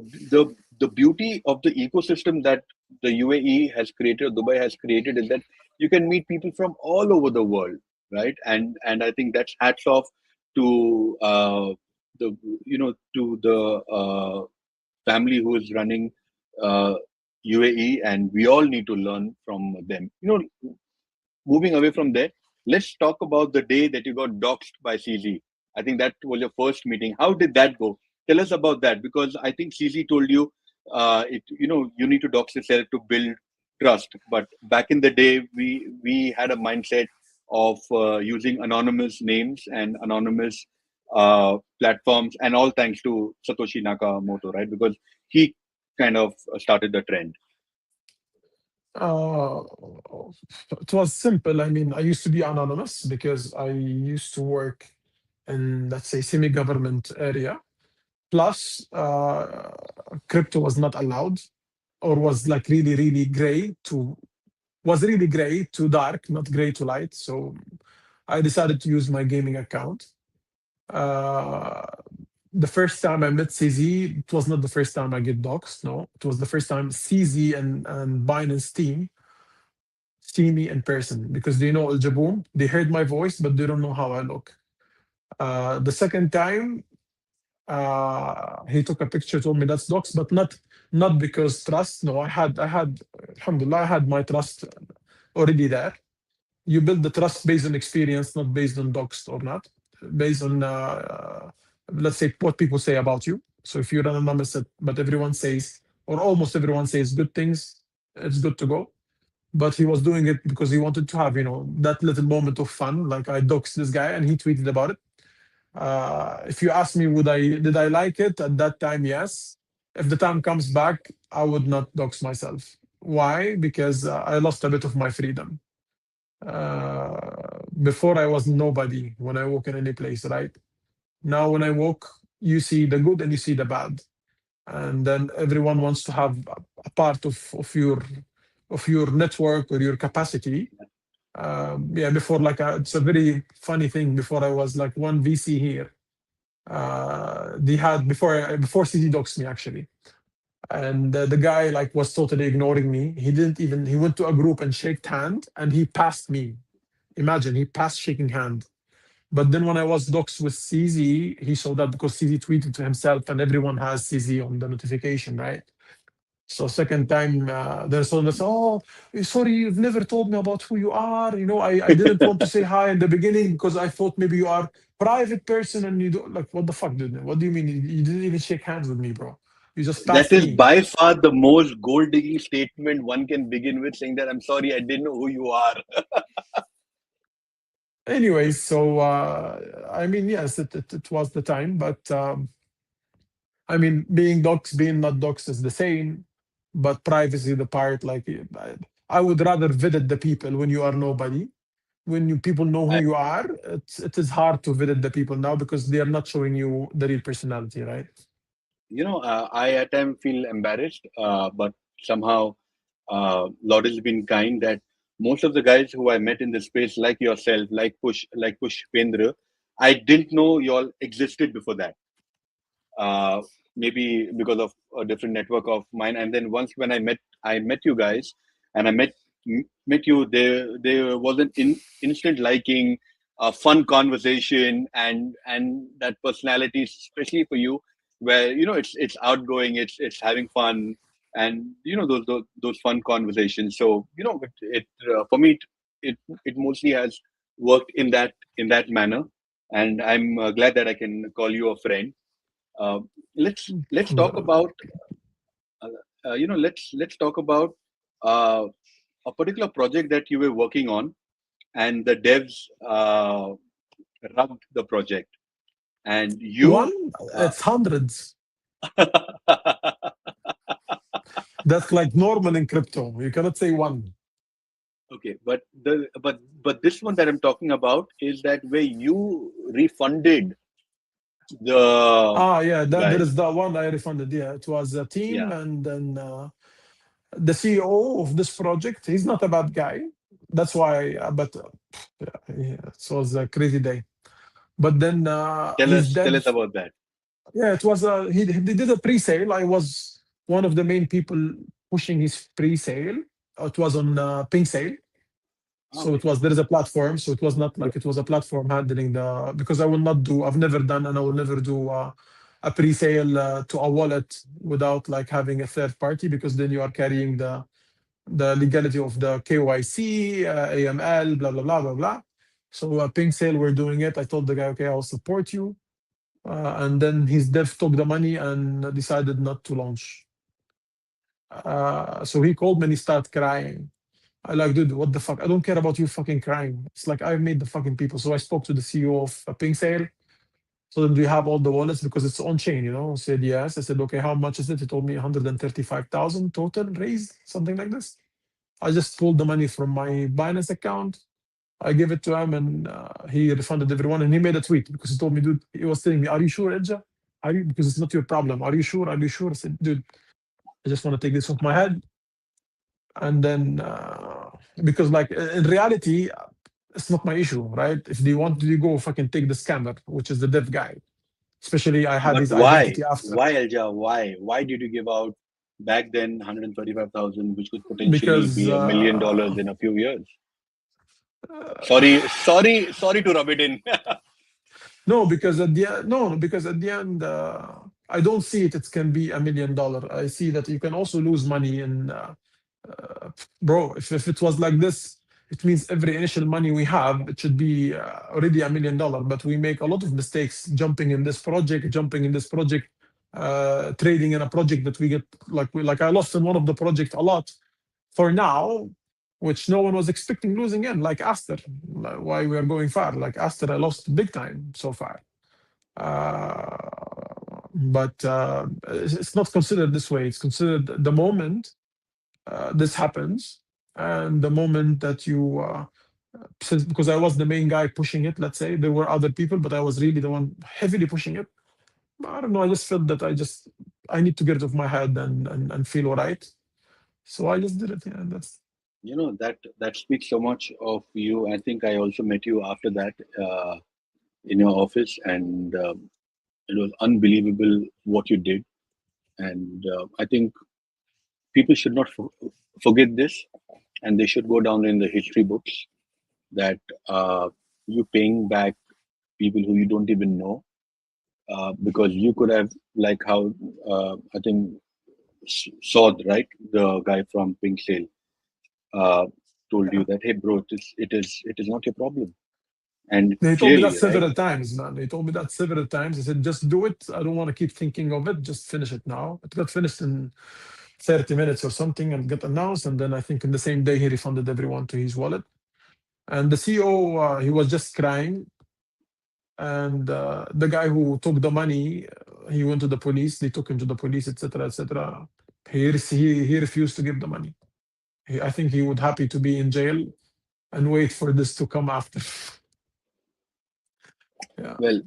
the beauty of the ecosystem that the UAE has created, Dubai has created, is that you can meet people from all over the world, right? And I think that's hats off to the to the family who is running UAE, and we all need to learn from them. Moving away from there, let's talk about the day that you got doxxed by CZ. I think that was your first meeting. How did that go? Tell us about that, because I think CZ told you, you need to dox yourself to build trust. But back in the day, we had a mindset of using anonymous names and anonymous platforms, and all thanks to Satoshi Nakamoto, right? Because he kind of started the trend. Uh, it was simple. I mean, I used to be anonymous because I used to work in, let's say, semi-government area. Plus, crypto was not allowed, or was like really, really gray to was really gray to dark, not gray to light. So I decided to use my gaming account. Uh, the first time I met CZ, it was not the first time I get doxxed. No, it was the first time CZ and Binance team see me in person because they know Al Jaboom. They heard my voice, but they don't know how I look. The second time, he took a picture, told me that's docs, but not because trust. No, I had, alhamdulillah, I had my trust already there. You build the trust based on experience, not based on docs or not, based on let's say what people say about you. So if you're anonymous, but everyone says, or almost everyone says good things, it's good to go. But he was doing it because he wanted to have, that little moment of fun. Like I doxed this guy and he tweeted about it. If you ask me, did I like it at that time? Yes. If the time comes back, I would not dox myself. Why? Because I lost a bit of my freedom. Before I was nobody when I walk in any place, right? Now when I walk, you see the good and you see the bad, and then everyone wants to have a part of your network or your capacity. Yeah, before, like, it's a very funny thing. Before I was like one VC here. They had before CD doxed me actually, and the guy like was totally ignoring me. He didn't even he went to a group and shaked hand, and he passed me. Imagine, he passed shaking hand. But then when I was doxxed with CZ, he saw that because CZ tweeted to himself, and everyone has CZ on the notification, right? So second time, there's someone that's, oh, sorry, you've never told me about who you are. I didn't want to say hi in the beginning because I thought maybe you are private person and you don't, like, what the fuck, dude? What do you mean? You didn't even shake hands with me, bro. You just That passed is me. by far the most gold digging statement one can begin with, saying that I'm sorry, I didn't know who you are. Anyways, so I mean, yes, it was the time, but I mean, being docs, being not docs is the same, but privacy, the part, like, I would rather visit the people when you are nobody. When people know who I, you are, it is hard to visit the people now because they are not showing you the real personality, right? I at times feel embarrassed, but somehow Lord has been kind that most of the guys who I met in this space, like yourself, like Push Pendra, I didn't know y'all existed before that. uh, Maybe because of a different network of mine. And then once when I met you guys, and met you, there was an instant liking, a fun conversation, and that personality, especially for you, where it's outgoing, it's having fun, and those fun conversations. So for me, it mostly has worked in that manner, and I'm glad that I can call you a friend. Uh, let's talk about let's talk about uh, a particular project that you were working on, and the devs rubbed the project, and you. One, Uh, it's hundreds. That's like normal in crypto. You cannot say one. okay, but this one that I'm talking about is that where you refunded the Ah, yeah, that there guys. is the one I refunded. Yeah, it was a team, Yeah, and then the CEO of this project. He's not a bad guy. That's why. But yeah, it was a crazy day. But then his tell dev. us about that. Yeah, it was he did a pre-sale. I was one of the main people pushing his pre-sale. It was on Pink Sale. So it Okay, was there is a platform. So it was not like it was a platform handling the because I will not do. I've never done and I will never do a pre-sale to a wallet without like having a third party because then you are carrying the legality of the KYC, AML, blah blah blah blah blah. So Pink Sale, we're doing it. I told the guy, okay, I'll support you. And then his dev took the money and decided not to launch. So he called me and he started crying. I like, dude, what the fuck? I don't care about you fucking crying. It's like I made the fucking people. So I spoke to the CEO of Pink Sale. So then we have all the wallets because it's on chain, you know. I said yes. I said, okay, how much is it? He told me 135,000 total raised, something like this. I just pulled the money from my Binance account. I gave it to him and he refunded everyone. And he made a tweet because he told me, dude, he was telling me, are you sure, Edja? Are you? Because it's not your problem. Are you sure? Are you sure? I said, dude, I just want to take this off my head. And then, because like in reality, it's not my issue, right? If they want to go fucking take the scammer, which is the dev guy. Especially I had but his identity after why Elja? Why did you give out back then 135,000, which could potentially because be $1 million in a few years? Sorry to rub it in. no, because at the no, because at the end, I don't see it. It can be $1 million. I see that you can also lose money in, bro. If it was like this, it means every initial money we have, it should be already $1 million. But we make a lot of mistakes jumping in this project, trading in a project that we get like I lost in one of the project a lot for now, which no one was expecting losing in, like Aster. Why we are going far? Like Aster, I lost big time so far. But it's not considered this way. It's considered the moment this happens, and the moment that you, since because I was the main guy pushing it. Let's say there were other people, but I was really the one heavily pushing it. I don't know. I just felt that I need to get it off my head and feel all right. So I just did it. Yeah, and that's That speaks so much of you. I think I also met you after that in your office, and it was unbelievable what you did. And I think people should not forget this, and they should go down in the history books that you paying back people who you don't even know, because you could have, like how I think Sod, right, the guy from Pink Sale, uh, told yeah. you that, hey bro, it is not your problem, and They told me that clearly, right? several times, man. They told me that several times. They said, just do it. I don't want to keep thinking of it. Just finish it now. It got finished in 30 minutes or something and got announced. And then I think in the same day, he refunded everyone to his wallet. And the CEO, he was just crying. And the guy who took the money, he went to the police. They took him to the police, etc., etc. He refused to give the money. I think he would happy to be in jail and wait for this to come after. Yeah. Well,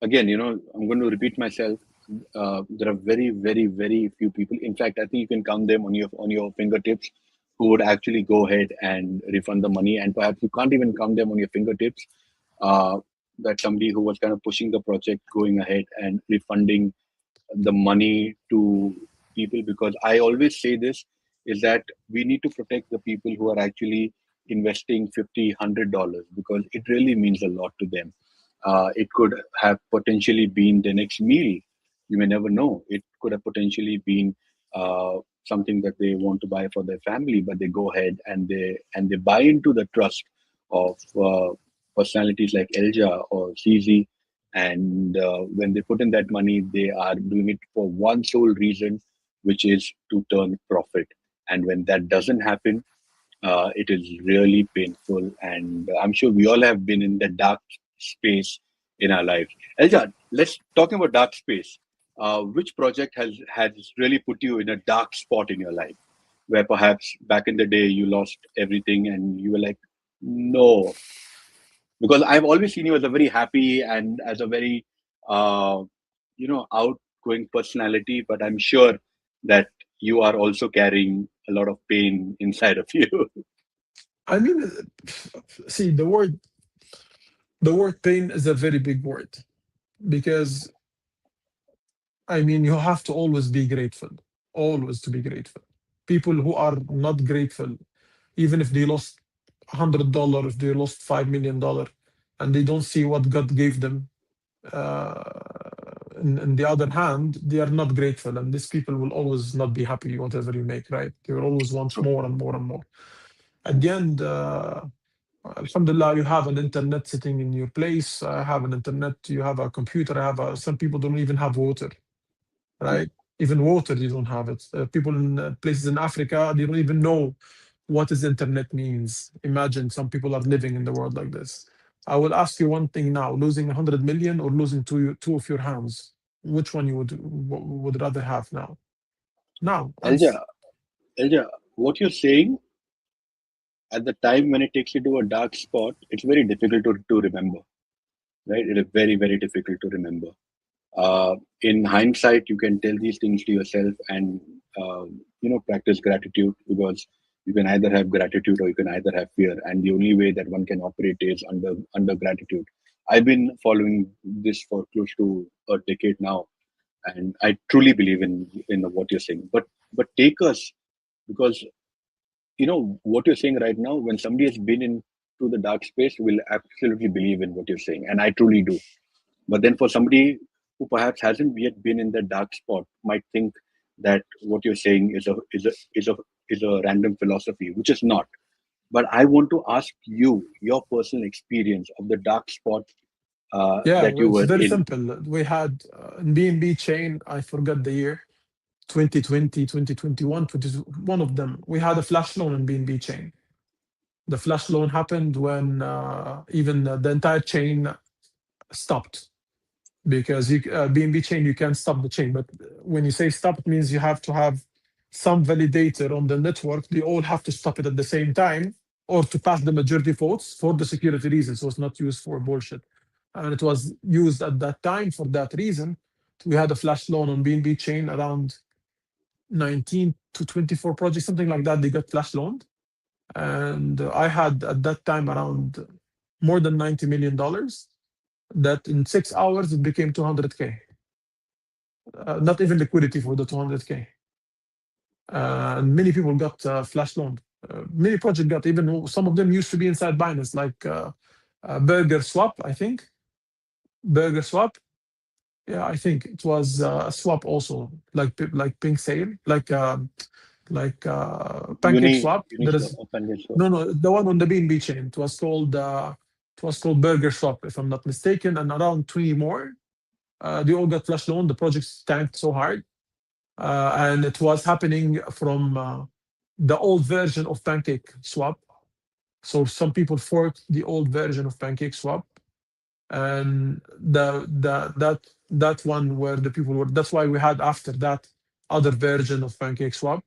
again, I'm going to repeat myself. There are very, very, very few people. In fact, I think you can count them on your fingertips who would actually go ahead and refund the money. And perhaps you can't even count them on your fingertips. Uh, that somebody who was kind of pushing the project, going ahead and refunding the money to people, because I always say this is that we need to protect the people who are actually investing 50 $100, because it really means a lot to them. It could have potentially been the next meal. You may never know. It could have potentially been something that they want to buy for their family, but they go ahead and they buy into the trust of personalities like Elja or CZ. And when they put in that money, they are doing it for one sole reason, which is to turn profit. And when that doesn't happen, it is really painful. And I'm sure we all have been in the dark space in our lives. Elja, let's talking about dark space. Which project has really put you in a dark spot in your life, where perhaps back in the day you lost everything and you were like, no, because I've always seen you as a very happy and as a very, uh, outgoing personality, but I'm sure that you are also carrying a lot of pain inside of you. I mean, see, the word pain is a very big word because I mean, you have to always be grateful, always to be grateful. People who are not grateful, even if they lost $100, if they lost $5 million, and they don't see what God gave them, uh, in the other hand, they are not grateful, and these people will always not be happy whatever you make, right? They will always want more and more and more. At the end, Alhamdulillah, you have an internet sitting in your place. I have an internet. You have a computer. I have a, some people don't even have water, Yeah. right? Even water, they don't have it. People in places in Africa, they don't even know what is internet means. Imagine some people are living in the world like this. I will ask you one thing now: losing 100 million or losing two of your hands, which one you would rather have now? Now, Elja, Elja, what you're saying at the time when it takes you to a dark spot, it's very difficult to remember, right? It is very, very difficult to remember. In hindsight, you can tell these things to yourself and practice gratitude, because you can either have gratitude or you can either have fear, and the only way that one can operate is under gratitude. I've been following this for close to a decade now, and I truly believe in what you're saying. But take us, because what you're saying right now. When somebody has been into the dark space, will absolutely believe in what you're saying, and I truly do. But then for somebody who perhaps hasn't yet been in the dark spot, might think that what you're saying is a random philosophy, which is not. But I want to ask you your personal experience of the dark spot yeah, that well, you it's were very in. simple. We had in BNB chain, I forgot the year, 2020, 2021, 21 of them. We had a flash loan in BNB chain. The flash loan happened when even the entire chain stopped because BNB chain, you can't stop the chain. But when you say stop, it means you have to have some validator on the network. They all have to stop it at the same time or to pass the majority votes for the security reason. So it's not used for bullshit. And it was used at that time for that reason. We had a flash loan on BNB chain around 19 to 24 projects, something like that. They got flash loaned. And I had at that time around more than $90 million. That in 6 hours it became 200K. Not even liquidity for the 200K. And many people got flash loan. Many projects got, even some of them used to be inside Binance, like Burger Swap, I think. Burger Swap. Yeah, I think it was a swap also, like Pink Sale, like Pancake Swap. There Uniswap is or PancakeSwap. no, the one on the BNB chain. It was called Burger Swap, if I'm not mistaken, and around 20 more. They all got flash loan. The projects tanked so hard, and it was happening from the old version of Pancake Swap. So some people forked the old version of Pancake Swap, and that one where the people were. That's why we had after that other version of Pancake Swap,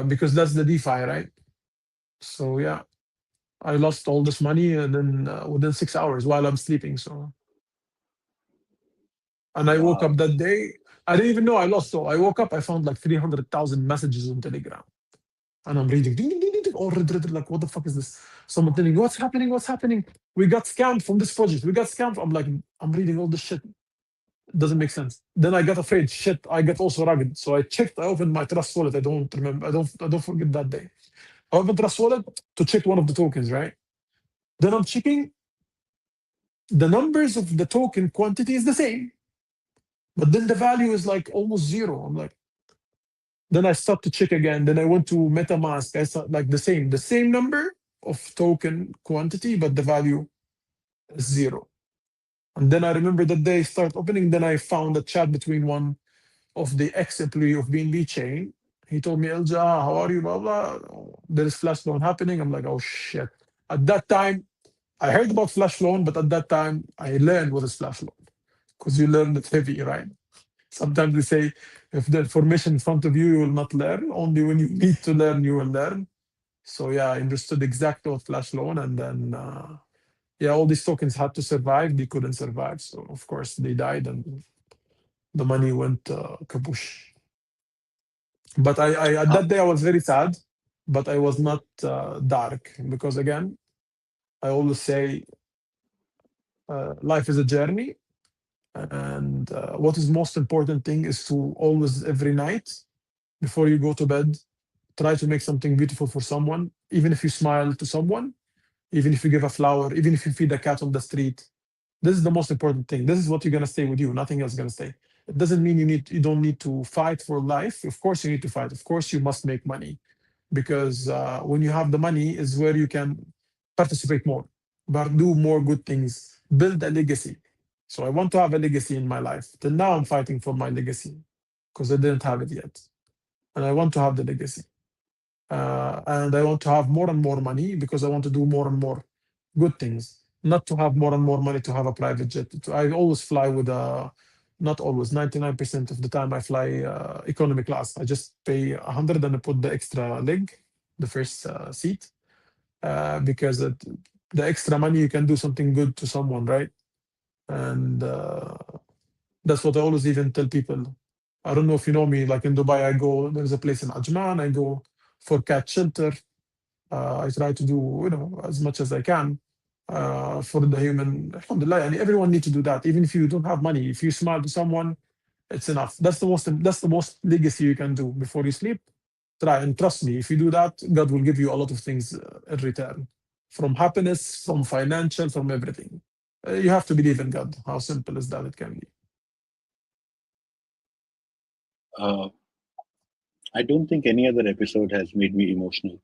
because that's the DeFi, right? So yeah, I lost all this money and then within 6 hours while I'm sleeping. So, and I woke Wow. up that day. I didn't even know I lost all. I woke up, I found like 300,000 messages on Telegram. And I'm reading, ding, ding, ding, ding, ding, oh, like, what the fuck is this? Someone telling me, what's happening? What's happening? We got scammed from this project. We got scammed. I'm like, I'm reading all this shit. It doesn't make sense. Then I got afraid. Shit, I got also rugged. So I checked. I opened my Trust wallet. I don't remember. I don't forget that day. I opened Trust wallet to check one of the tokens, right? Then I'm checking the numbers of the token quantity is the same, but then the value is like almost zero. I'm like, then I stopped to check again. Then I went to MetaMask. I saw like the same number, of token quantity, but the value is zero. And then I remember that they start opening. Then I found a chat between one of the ex-employee of BNB chain. He told me, Elja, how are you? Blah, blah. There is flash loan happening. I'm like, oh shit. At that time, I heard about flash loan, but at that time, I learned what is flash loan because you learn it heavy, right? Sometimes they say, if the information in front of you, you will not learn. Only when you need to learn, you will learn. So yeah, I understood exactly what flash loan, and then yeah, all these tokens had to survive. They couldn't survive, so of course they died, and the money went kabush. But I at Uh, that day I was very sad, but I was not dark because again I always say life is a journey, and what is most important thing is to always every night before you go to bed try to make something beautiful for someone, even if you smile to someone, even if you give a flower, even if you feed a cat on the street. This is the most important thing. This is what you're gonna stay with you. Nothing else is gonna stay. It doesn't mean you don't need to fight for life. Of course you need to fight. Of course you must make money because when you have the money is where you can participate more, but do more good things, build a legacy. So I want to have a legacy in my life. Till now I'm fighting for my legacy because I didn't have it yet, and I want to have the legacy. And I want to have more and more money because I want to do more and more good things. Not to have more and more money to have a private jet. I always fly with a, not always, 99% of the time I fly economy class. I just pay 100 and I put the extra leg, the first seat, because the extra money you can do something good to someone, right? And that's what I always even tell people. I don't know if you know me, like in Dubai, I go, there's a place in Ajman, I go for cat shelter. I try to do, as much as I can for the human. Alhamdulillah, and everyone needs to do that. Even if you don't have money, if you smile to someone, it's enough. That's the most legacy you can do before you sleep. Try and trust me. If you do that, God will give you a lot of things in return, from happiness, from financial, from everything. You have to believe in God. How simple is that it can be. uh, I don't think any other episode has made me emotional.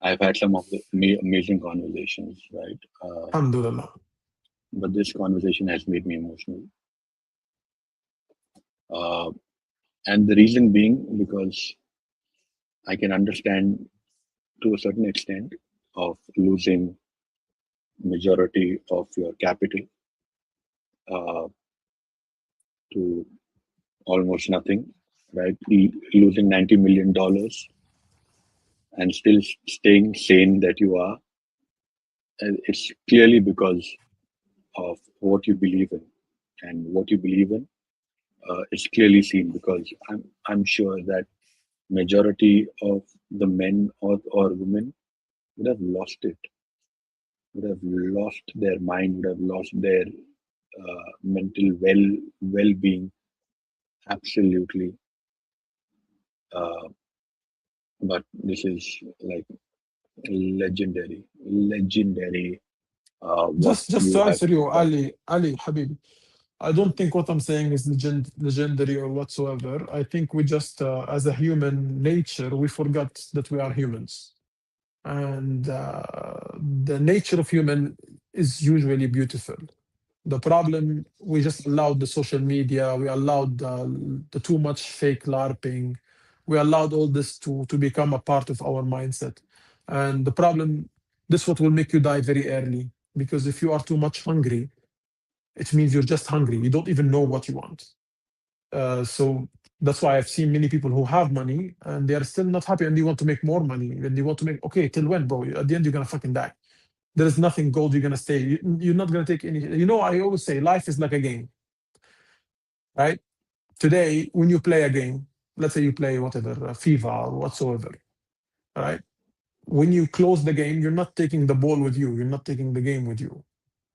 I've had some of the amazing conversations, right? Alhamdulillah. But this conversation has made me emotional. Uh, and the reason being because I can understand to a certain extent of losing majority of your capital uh, to almost nothing, right? Losing $90 million and still staying sane that you are. And it's clearly because of what you believe in, and what you believe in is clearly seen because I'm sure that majority of the men or women would have lost it, would have lost their mind, would have lost their mental well-being. Absolutely. Uh, but this is like legendary. What Just you to have answer you, done. Ali, Habib, I don't think what I'm saying is legendary or whatsoever. I think we just, as a human nature, we forgot that we are humans. And the nature of human is usually beautiful. The problem, we just allowed the social media, we allowed the too much fake LARPing, we allowed all this to become a part of our mindset. And the problem, this what will make you die very early. Because if you are too much hungry, it means you're just hungry. You don't even know what you want. So that's why I've seen many people who have money and they are still not happy and they want to make more money and they want to make, okay, till when, bro? At the end, you're going to fucking die. There is nothing gold you're going to stay. You're not going to take any. I always say life is like a game, right? Today, when you play a game, let's say you play whatever, FIFA or whatsoever, right? When you close the game, you're not taking the ball with you. You're not taking the game with you.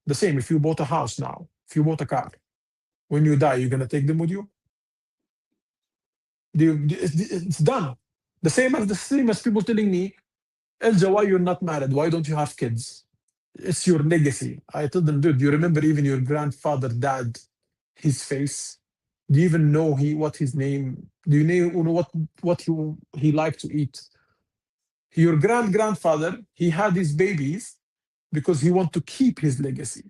The same if you bought a house now, if you bought a car, when you die, you're going to take them with you. It's done. The same as people telling me, Elja, why you're not married? Why don't you have kids? It's your legacy. I told them, dude, you remember even your grandfather, dad, his face? Do you even know what his name? Do you know what he liked to eat? Your grandfather, he had his babies because he want to keep his legacy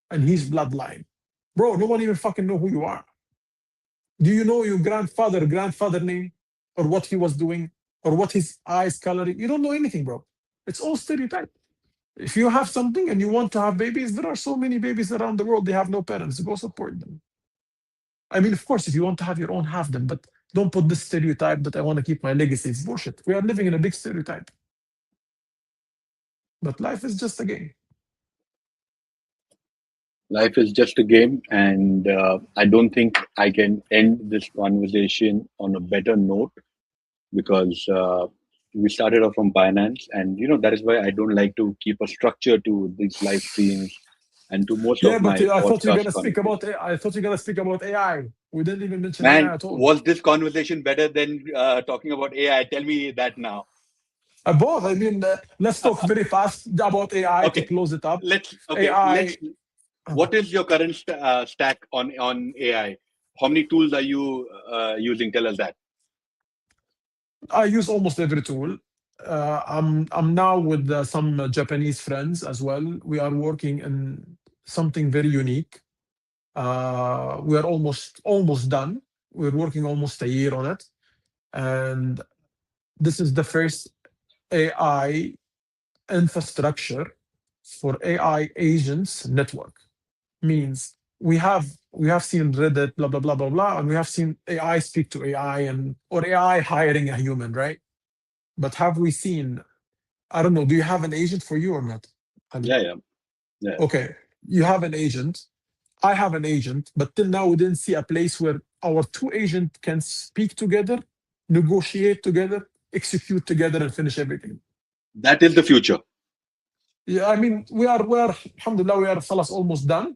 and his bloodline. Bro, no one even fucking know who you are. Do you know your grandfather name, or what he was doing, or what his eyes coloring? You don't know anything, bro. It's all stereotype. If you have something and you want to have babies, there are so many babies around the world. They have no parents. Go support them. I mean, of course, if you want to have your own, have them, but don't put this stereotype that I want to keep my legacy. It's bullshit. We are living in a big stereotype, but life is just a game. Life is just a game, and I don't think I can end this conversation on a better note because we started off from Binance, and that is why I don't like to keep a structure to these live streams and to most Yeah, of but my I thought you're podcast gonna speak about conversations. AI. I thought you're gonna speak about AI. We didn't even mention AI Man, at all. was this conversation better than talking about AI? Tell me that now. Both. I mean, let's talk very fast about AI to Okay, close it up. let's. AI. What is your current stack on AI? How many tools are you using? Tell us that. I use almost every tool. I'm now with some Japanese friends as well. We are working in something very unique. We are almost done. We're working almost a year on it, and this is the first AI infrastructure for AI agents network. Means we have seen Reddit, blah blah blah blah blah, and we have seen AI speak to AI and or AI hiring a human, right? But have we seen? I don't know. Do you have an agent for you or not, Ali? Yeah, yeah, yeah. Okay, you have an agent. I have an agent, but till now we didn't see a place where our two agents can speak together, negotiate together, execute together, and finish everything. That is the future. Yeah, I mean, we are, alhamdulillah, we are خلاص almost done,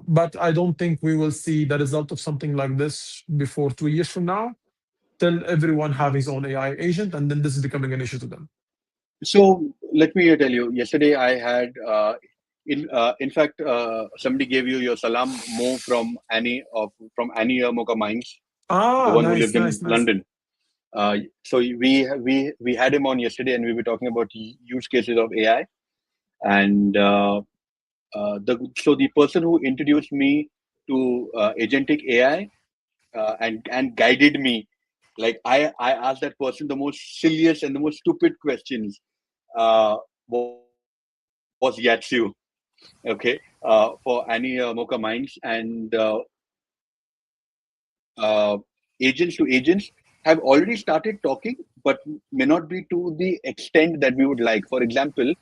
but I don't think we will see the result of something like this before 2 years from now, till everyone have his own AI agent, and then this is becoming an issue to them. So let me tell you. Yesterday I had, in fact, somebody gave you your salam Mo from Annie Mocha Mines, the Ah, one who nice, lives in nice, nice. London. So we had him on yesterday, and we were talking about use cases of AI. And the person who introduced me to agentic AI and guided me, like I asked that person the most silliest and the most stupid questions, was Yatsu. Okay, for Annie Mocha Minds, and agents to agents have already started talking, but may not be to the extent that we would like. For example,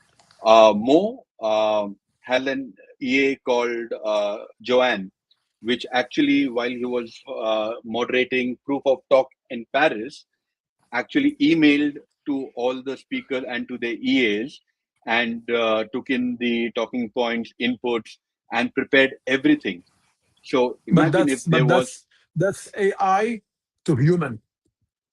Mo has an EA called Joanne, which actually, while he was moderating Proof of Talk in Paris, actually emailed to all the speakers and to the EAs and took in the talking points, inputs, and prepared everything. So But imagine if that's there but was that's AI to human.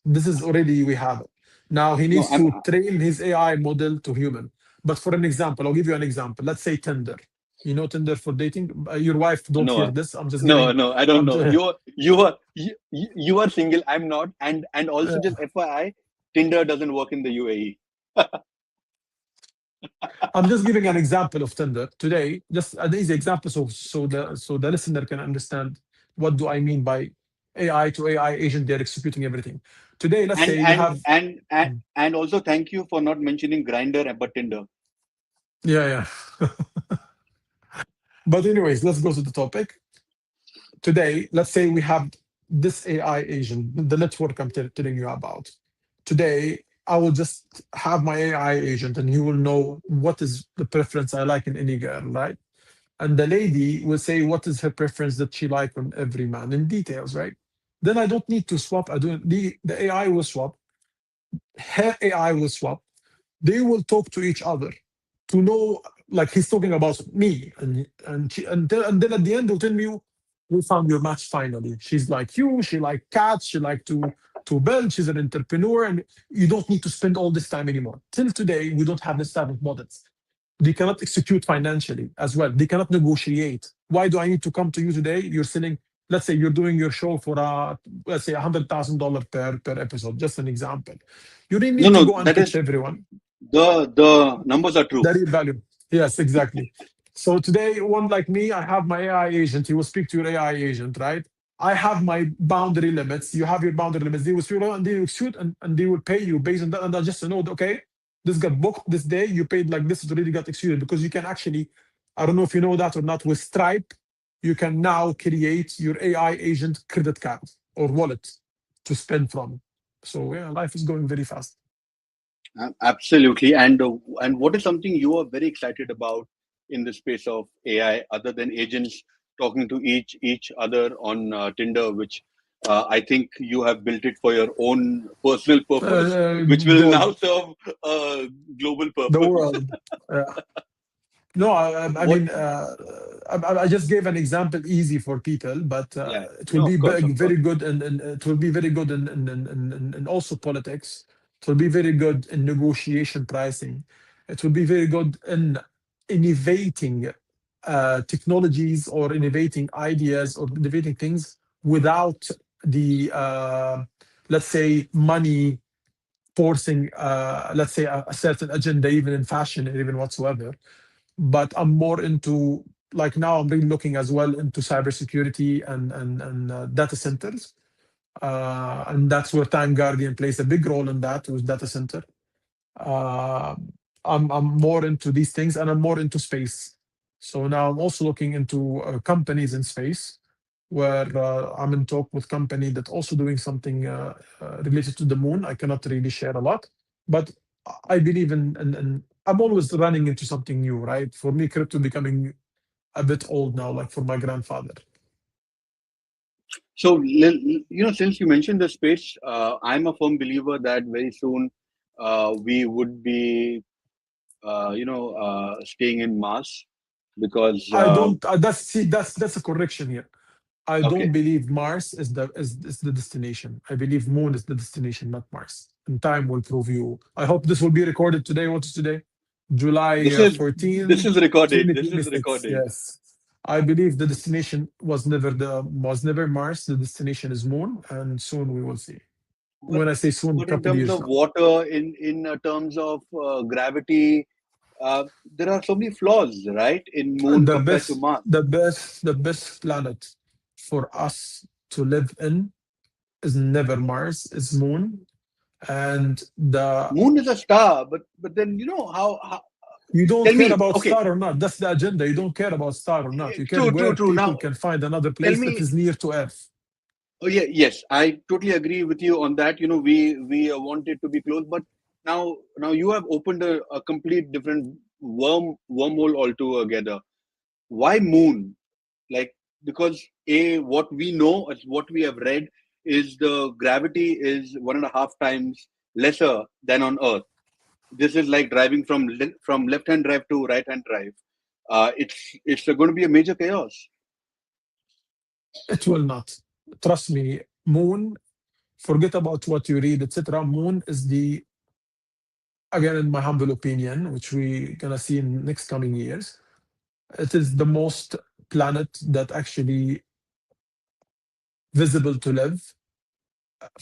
This is already we have it. Now he no. needs to train his AI model to human. But for an example, I'll give you an example. Let's say Tinder. You know Tinder for dating. Your wife don't hear No, this. I'm just no, giving. no. I don't I'm know. just, You are single. I'm not. And also just FYI, Tinder doesn't work in the UAE. I'm just giving an example of Tinder today. Just an easy example, so the listener can understand what do I mean by AI to AI agent. They're executing everything. Today, let's And say we and have. and and Mm, and also thank you for not mentioning Grinder but Tinder. yeah, yeah. But anyways, let's go to the topic. Today, let's say we have this AI agent, the network I'm telling you about. Today, I will just have my AI agent, and he will know what is the preference I like in any girl, right? And the lady will say what is her preference that she like on every man in details, right? Then I don't need to swap. I don't. The AI will swap. Her AI will swap. They will talk to each other to know, like he's talking about me, and then at the end they'll tell me, we found your match finally. She's like you. She like cats. She like to build. She's an entrepreneur, and you don't need to spend all this time anymore. Till today, we don't have this type of models. They cannot execute financially as well. They cannot negotiate. Why do I need to come to you today? You're selling. let's say you're doing your show for let's say $100,000 per episode, just an example. You didn't No, need to no, go and that pitch is everyone. the numbers are true. The real value. Yes, exactly. So today, one like me, I have my AI agent. He will speak to your AI agent, right? I have my boundary limits. You have your boundary limits. They will shoot and they will shoot and they will pay you based on that. And that's just to know, okay, this got booked this day. You paid like this. It already got executed because you can actually, I don't know if you know that or not, with Stripe, you can now create your AI agent credit card or wallet to spend from. So yeah, life is going very fast. Absolutely. And what is something you are very excited about in the space of AI, other than agents talking to each other on Tinder, which I think you have built it for your own personal purpose, which will now Gold, serve a global the purpose. world. No, I What? mean, I just gave an example easy for people, but Yeah. it will No, be of course, of very course. good, and it will be very good in also politics. It will be very good in negotiation pricing. It will be very good in innovating technologies or innovating ideas or innovating things without the let's say money forcing let's say a certain agenda, even in fashion or even whatsoever. But I'm more into, like, now I'm really looking as well into cybersecurity and data centers, and that's where Time Guardian plays a big role in that with data center. Uh, I'm more into these things, and I'm more into space. So now I'm also looking into companies in space, where I'm in talk with company that also doing something related to the moon. I cannot really share a lot, but I believe in I'm always running into something new, right? For me, crypto becoming a bit old now, like for my grandfather. So, since you mentioned the space, I'm a firm believer that very soon we would be, staying in Mars because, I don't. That's see. That's a correction here. I don't okay, believe Mars is the destination. I believe Moon is the destination, not Mars. And time will prove you. I hope this will be recorded today. What is today? July this is this 14, is recorded. This is 2026. recorded. Yes. I believe the destination was never Mars. The destination is Moon, and soon we will see. But When I say soon, but in couple terms years of now. water, in terms of gravity, there are so many flaws, right, in Moon compared to Mars. The best planet for us to live in is never Mars, is Moon. And Moon is a star, but then how you don't tell care me, about okay, star or not. That's the agenda. You don't care about star or not. You care true, true, where true. people Now can find another tell place that me. is near to Earth. Oh yeah, yes, I totally agree with you on that. We want it to be close, but now you have opened a complete different wormhole altogether. Why Moon? Like, because what we know, as what we have read, is the gravity is 1.5 times lesser than on Earth. This is like driving from left hand drive to right hand drive. It's going to be a major chaos. It will not. Trust me. Moon, forget about what you read, etc. Moon is the, again, in my humble opinion, which we gonna see in next coming years, it is the most planet that actually visible to live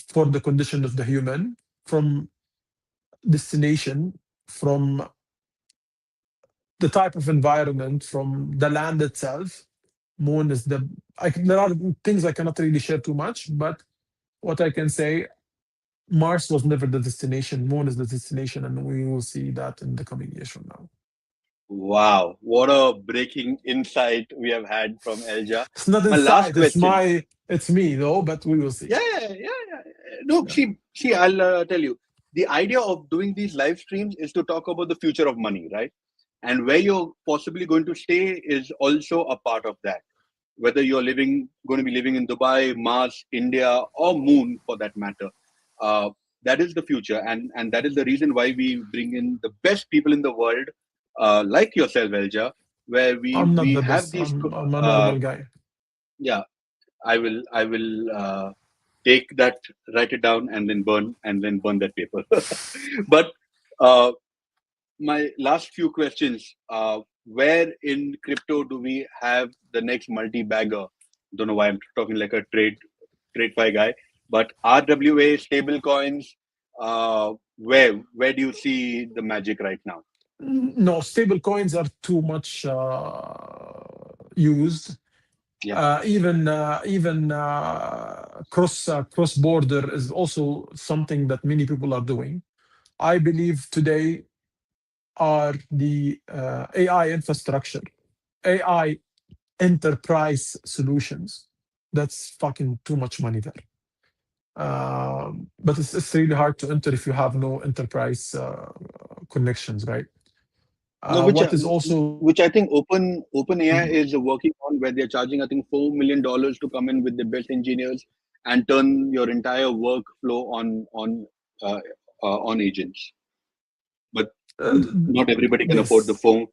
for the condition of the human, from destination, from the type of environment, from the land itself. Moon is there are things I cannot really share too much, but what I can say, Mars was never the destination. Moon is the destination, and we will see that in the coming years from now. Wow, what a breaking insight we have had from Elja. It's not My last inside. question. It's me though, but we will see. Yeah, yeah, yeah, yeah. No, Yeah. see, I'll tell you. The idea of doing these live streams is to talk about the future of money, right? And where you're possibly going to stay is also a part of that. Whether you're going to be living in Dubai, Mars, India, or Moon for that matter. Uh, that is the future, and that is the reason why we bring in the best people in the world, like yourself, Elja, where we I'm not we the have best. these. I'm a Uh, normal guy. yeah, I will take that, write it down, and then burn that paper. But uh, my last few questions: where in crypto do we have the next multi-bagger? don't know why I'm talking like a trade fi guy, but RWA stable coins. Where do you see the magic right now? No, stable coins are too much used. Yeah. Even cross border is also something that many people are doing. I believe today are the AI infrastructure, AI enterprise solutions. That's fucking too much money there. But it's really hard to enter if you have no enterprise connections, right? No, What is also which I think OpenAI is working on, where they're charging I think $4 million to come in with the best engineers and turn your entire workflow uh, on agents. But not everybody can afford the yes. $4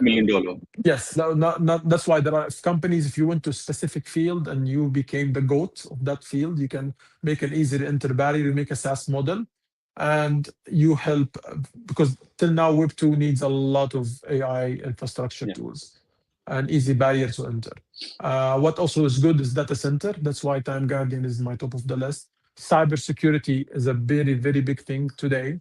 million. Yes, no, not, that's why there are companies. If you went to a specific field and you became the goat of that field, you can make an easy enter barrier. You make a SaaS model, and you help because till now Web2 needs a lot of AI infrastructure Yeah. tools, an easy barrier to enter. What also is good is data center. That's why Time Guardian is my top of the list. Cybersecurity is a very very big thing today.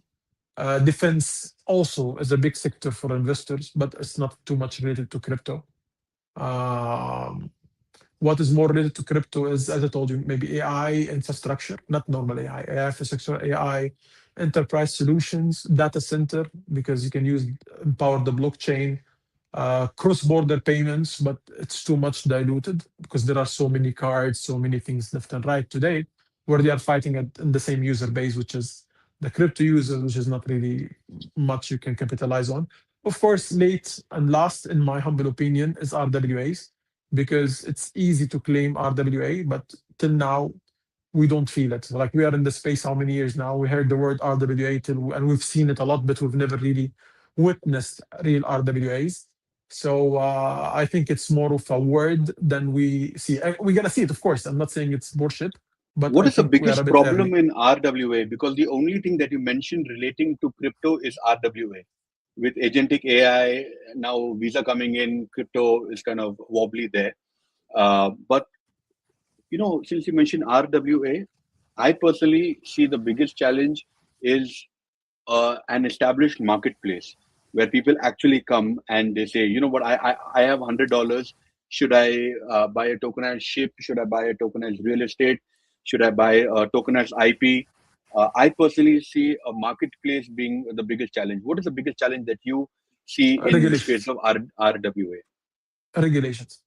Defense also is a big sector for investors, but it's not too much related to crypto. Um, what is more related to crypto is, as I told you, maybe AI infrastructure, not normal AI, AI infrastructure, AI enterprise solutions, data center, because you can use empower the blockchain, cross-border payments, but it's too much diluted because there are so many cards, so many things left and right today, where they are fighting in the same user base, which is the crypto user, which is not really much you can capitalize on. Of course, late and last, in my humble opinion, is RWAs because it's easy to claim RWA, but till now we don't feel it. Like we are in the space how many years now? We heard the word RWA till, and we've seen it a lot, but we've never really witnessed real RWAs. So I think it's more of a word than we see. We're gonna see it, of course. I'm not saying it's bullshit, but What I is the think we are a biggest bit problem early. in RWA? Because the only thing that you mentioned relating to crypto is RWA. With agentic AI, now Visa coming in, crypto is kind of wobbly there. But since you mentioned RWA, I personally see the biggest challenge is an established marketplace where people actually come and they say, you know what, I have $100. Should I buy a tokenized ship? Should I buy a tokenized real estate? Should I buy a tokenized IP? I personally see a marketplace being the biggest challenge. What is the biggest challenge that you see in the space Regulations, of RWA? regulations.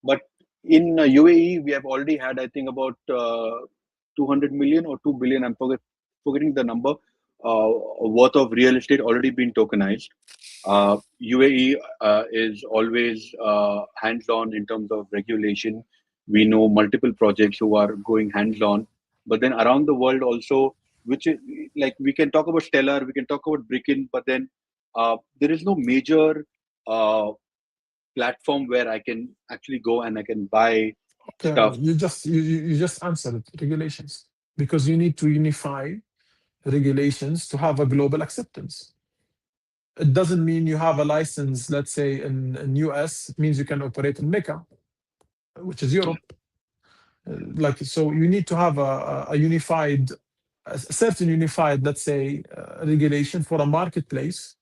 But in UAE, we have already had, I think, about 200 million or 2 billion, forgetting the number, worth of real estate already been tokenized. UAE is always hands on in terms of regulation. We know multiple projects who are going hands on. But then around the world also, which is like we can talk about Stellar, we can talk about Bricken, but then there is no major uh, platform where I can actually go and I can buy Okay, stuff. you just answered it. Regulations, because you need to unify regulations to have a global acceptance. It doesn't mean you have a license, let's say in US, it means you can operate in Mecca, which is Yeah. Europe. Like so, you need to have a unified, a certain unified, let's say, regulation for a marketplace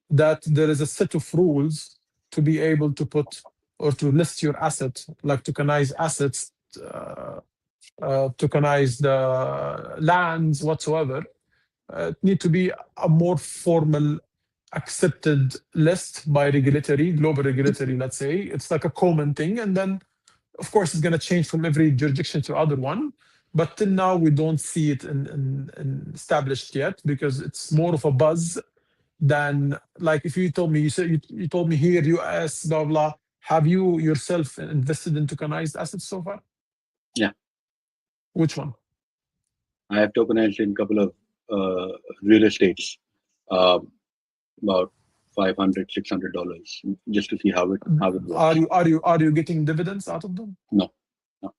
that there is a set of rules to be able to put or to list your asset, like tokenize assets, tokenize the lands whatsoever. It need to be a more formal accepted list by regulatory, global regulatory, let's say. It's like a common thing. And then, of course, it's going to change from every jurisdiction to other one. But till now, we don't see it in established yet because it's more of a buzz than like if you told me, you said you told me here, US, blah, blah. Have you yourself invested in tokenized assets so far? Yeah. Which one? I have tokenized in a couple of real estates, uh, about 500, $600, just to see how it Are works. you are you are you getting dividends out of them? No, no.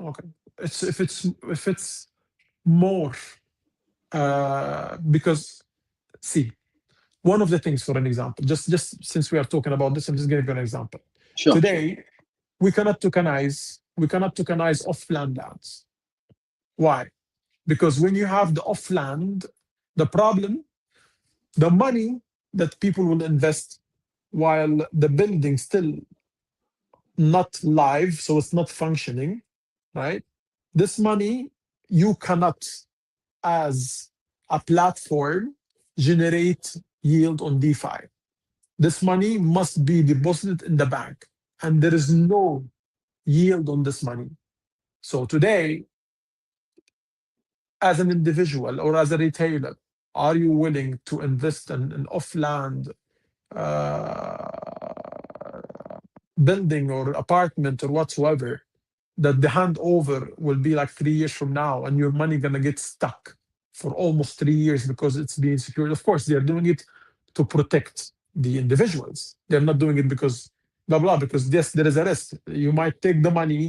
Okay. It's if it's more because see, one of the things for an example, just since we are talking about this, I'm just giving you an example. Sure, sure. Today, we cannot tokenize off-land lands. Why? Because when you have the off-land, the problem, the money that people will invest while the building still not live, so it's not functioning, right? This money you cannot, as a platform, generate yield on DeFi. This money must be deposited in the bank, and there is no yield on this money. So today, as an individual or as a retailer, are you willing to invest in an off-land uh, building or apartment or whatsoever, that the handover will be like 3 years from now and your money gonna get stuck for almost 3 years because it's being secured? Of course, they're doing it to protect the individuals. They're not doing it because blah blah, because yes, there is a risk. You might take the money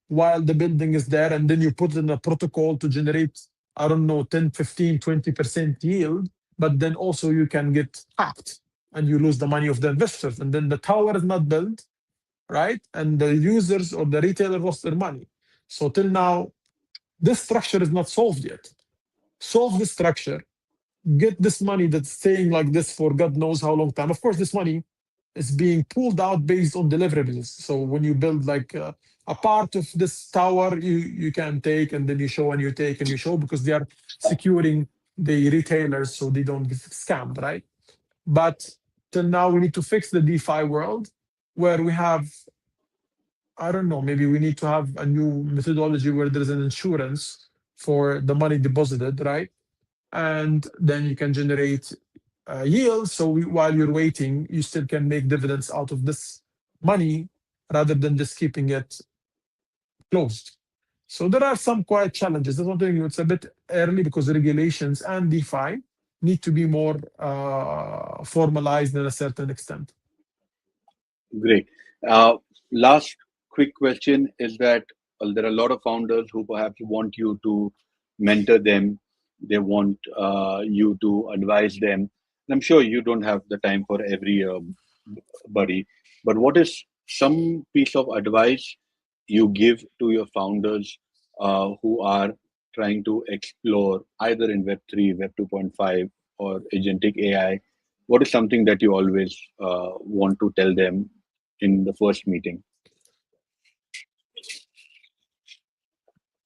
while the building is there and then you put it in a protocol to generate, I don't know, 10, 15, 20% yield, but then also you can get hacked and you lose the money of the investors. And then the tower is not built, right? And the users or the retailer lost their money. So till now, this structure is not solved yet. Solve this structure, get this money that's staying like this for God knows how long time. Of course, this money is being pulled out based on deliverables. So when you build like a part of this tower, you can take and then you show and you take and you show, because they are securing the retailers so they don't get scammed, right? But till now, we need to fix the DeFi world where we have, I don't know, maybe we need to have a new methodology where there's an insurance for the money deposited, right? And then you can generate yield. So while you're waiting, you still can make dividends out of this money rather than just keeping it closed. So there are some quiet challenges. That's one thing. It's a bit early because the regulations and DeFi need to be more formalized in a certain extent. Great. Last quick question is that there are a lot of founders who perhaps want you to mentor them. They want you to advise them. And I'm sure you don't have the time for every buddy, but what is some piece of advice you give to your founders who are trying to explore either in Web3, Web 2.5, or agentic AI? What is something that you always want to tell them in the first meeting?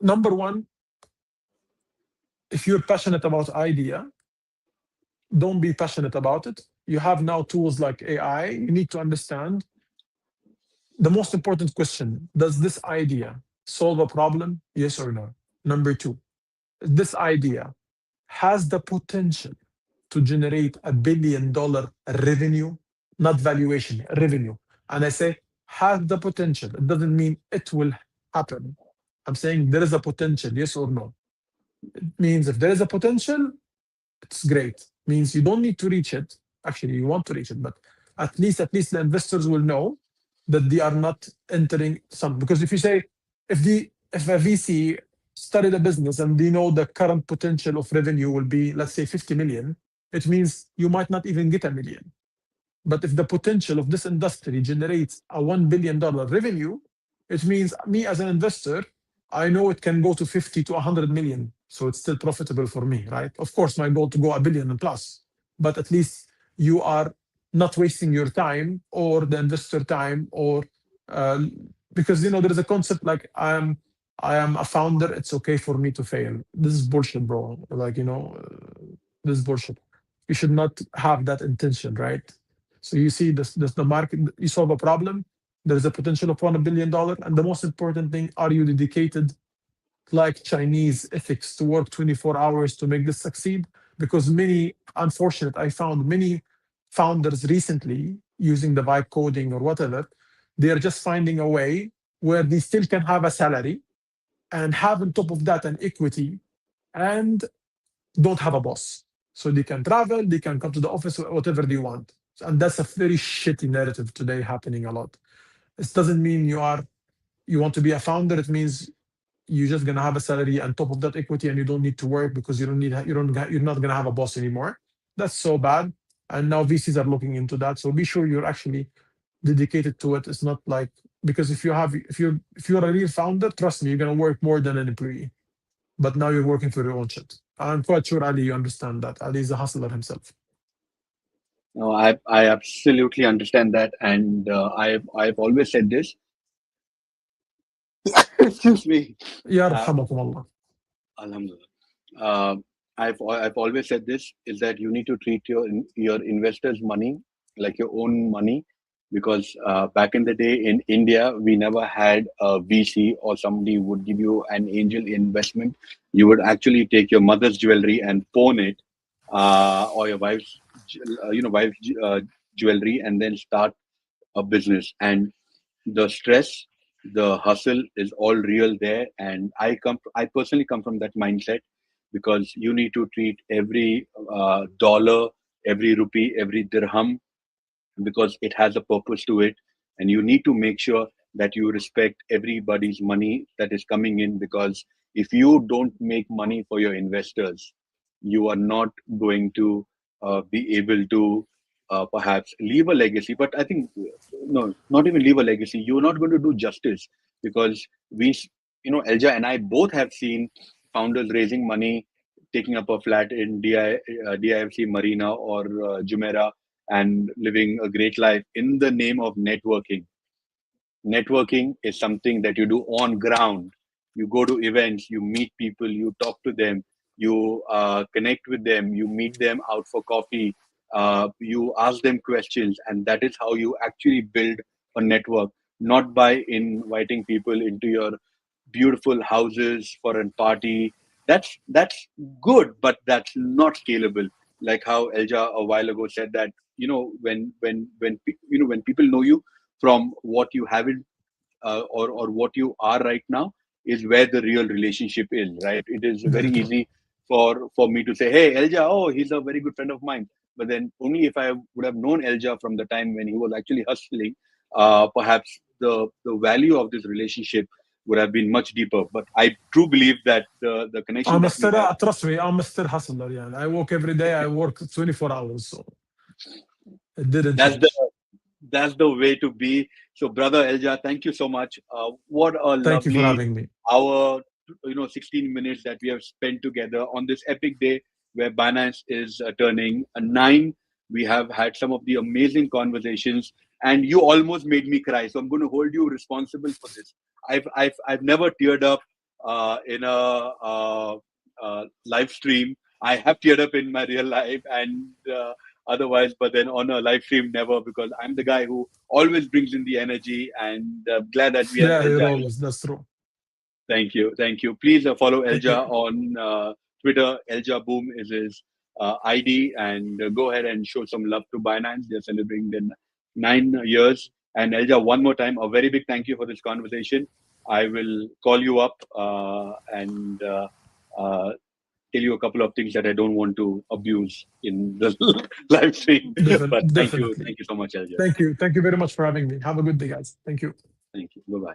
Number one, if you're passionate about idea, don't be passionate about it. You have now tools like AI. You need to understand the most important question: does this idea solve a problem? Yes or no? Number two, this idea has the potential to generate $1 billion revenue, not valuation, revenue. And I say has the potential. It doesn't mean it will happen. I'm saying there is a potential, yes or no. It means if there is a potential, it's great. Means you don't need to reach it. Actually, you want to reach it, but at least the investors will know that they are not entering some. Because if you say, if a VC studied a business and they know the current potential of revenue will be, let's say, 50 million, it means you might not even get a million. But if the potential of this industry generates a $1 billion revenue, it means me as an investor, I know it can go to 50 to 100 million. So it's still profitable for me, right? Of course, my goal to go a billion and plus, but at least you are not wasting your time or the investor time, or uh, because there is a concept like I am a founder. It's okay for me to fail. This is bullshit, bro. Like this is bullshit. You should not have that intention, right? So you see this the market. You solve a problem. There is a potential of $1 billion, and the most important thing: are you dedicated, like Chinese ethics, to work 24 hours to make this succeed? Because I found many founders recently using the vibe coding or whatever. They are just finding a way where they still can have a salary and have on top of that an equity, and don't have a boss. So they can travel, they can come to the office, whatever they want. And that's a very shitty narrative today happening a lot. This doesn't mean you want to be a founder. It means you're just gonna have a salary on top of that equity, and you don't need to work because you're not gonna have a boss anymore. That's so bad. And now VCs are looking into that. So be sure you're actually dedicated to it. It's not like Because if you're a real founder, trust me, you're gonna work more than an employee. But now you're working for your own shit. I'm quite sure Ali, you understand that. Ali is a hustler himself. No, I absolutely understand that, and I've always said this. Excuse me. Uh, يرحمكم الله. Alhamdulillah. Uh, I've always said this is that you need to treat your investors' money like your own money, because back in the day in India we never had a VC or somebody would give you an angel investment. You would actually take your mother's jewelry and pawn it, or your wife's jewelry, and then start a business. And the stress, the hustle is all real there. And I personally come from that mindset, because you need to treat every dollar, every rupee, every dirham, because it has a purpose to it, and you need to make sure that you respect everybody's money that is coming in, because if you don't make money for your investors, you are not going to be able to perhaps leave a legacy. But I think, no, not even leave a legacy, you're not going to do justice, because Elja and I both have seen founders raising money, taking up a flat in DIFC Marina or Jumeirah, and living a great life in the name of networking. Networking is something that you do on ground. You go to events, you meet people, you talk to them, you connect with them, you meet them out for coffee, you ask them questions, and that is how you actually build a network, not by inviting people into your beautiful houses for a party. That's good, but that's not scalable. Like how Elja a while ago said that, when people know you from what you haven't, or what you are right now, is where the real relationship is, right? It is very Very true. easy for me to say, hey, Elja, oh, he's a very good friend of mine. But then only if I would have known Elja from the time when he was actually hustling, perhaps the value of this relationship would have been much deeper. But I true believe that the connection that we have, Trust me, I'm Mr. Hustler. Yeah, I work every day. I work 24 hours, so it didn't that's the change. that's the way to be. So, brother Elja, thank you so much. What a Thank you for lovely having me. hour, 16 minutes that we have spent together on this epic day where Binance is turning a 9. We have had some of the amazing conversations, and you almost made me cry. So I'm going to hold you responsible for this. I've never teared up in a live stream. I have teared up in my real life, and otherwise, but then on a live stream, never, because I'm the guy who always brings in the energy, and glad that we have Yeah, you're Elja. always. That's true. Thank you. Thank you. Please follow Thank Elja you. on Twitter. Elja Boom is his ID, and go ahead and show some love to Binance. They're celebrating their 9 years. And Elja, one more time, a very big thank you for this conversation. I will call you up and uh, tell you a couple of things that I don't want to abuse in the live stream. But thank you. Definitely. Thank you so much, Elja. Thank you. Thank you very much for having me. Have a good day, guys. Thank you. Thank you. Bye bye.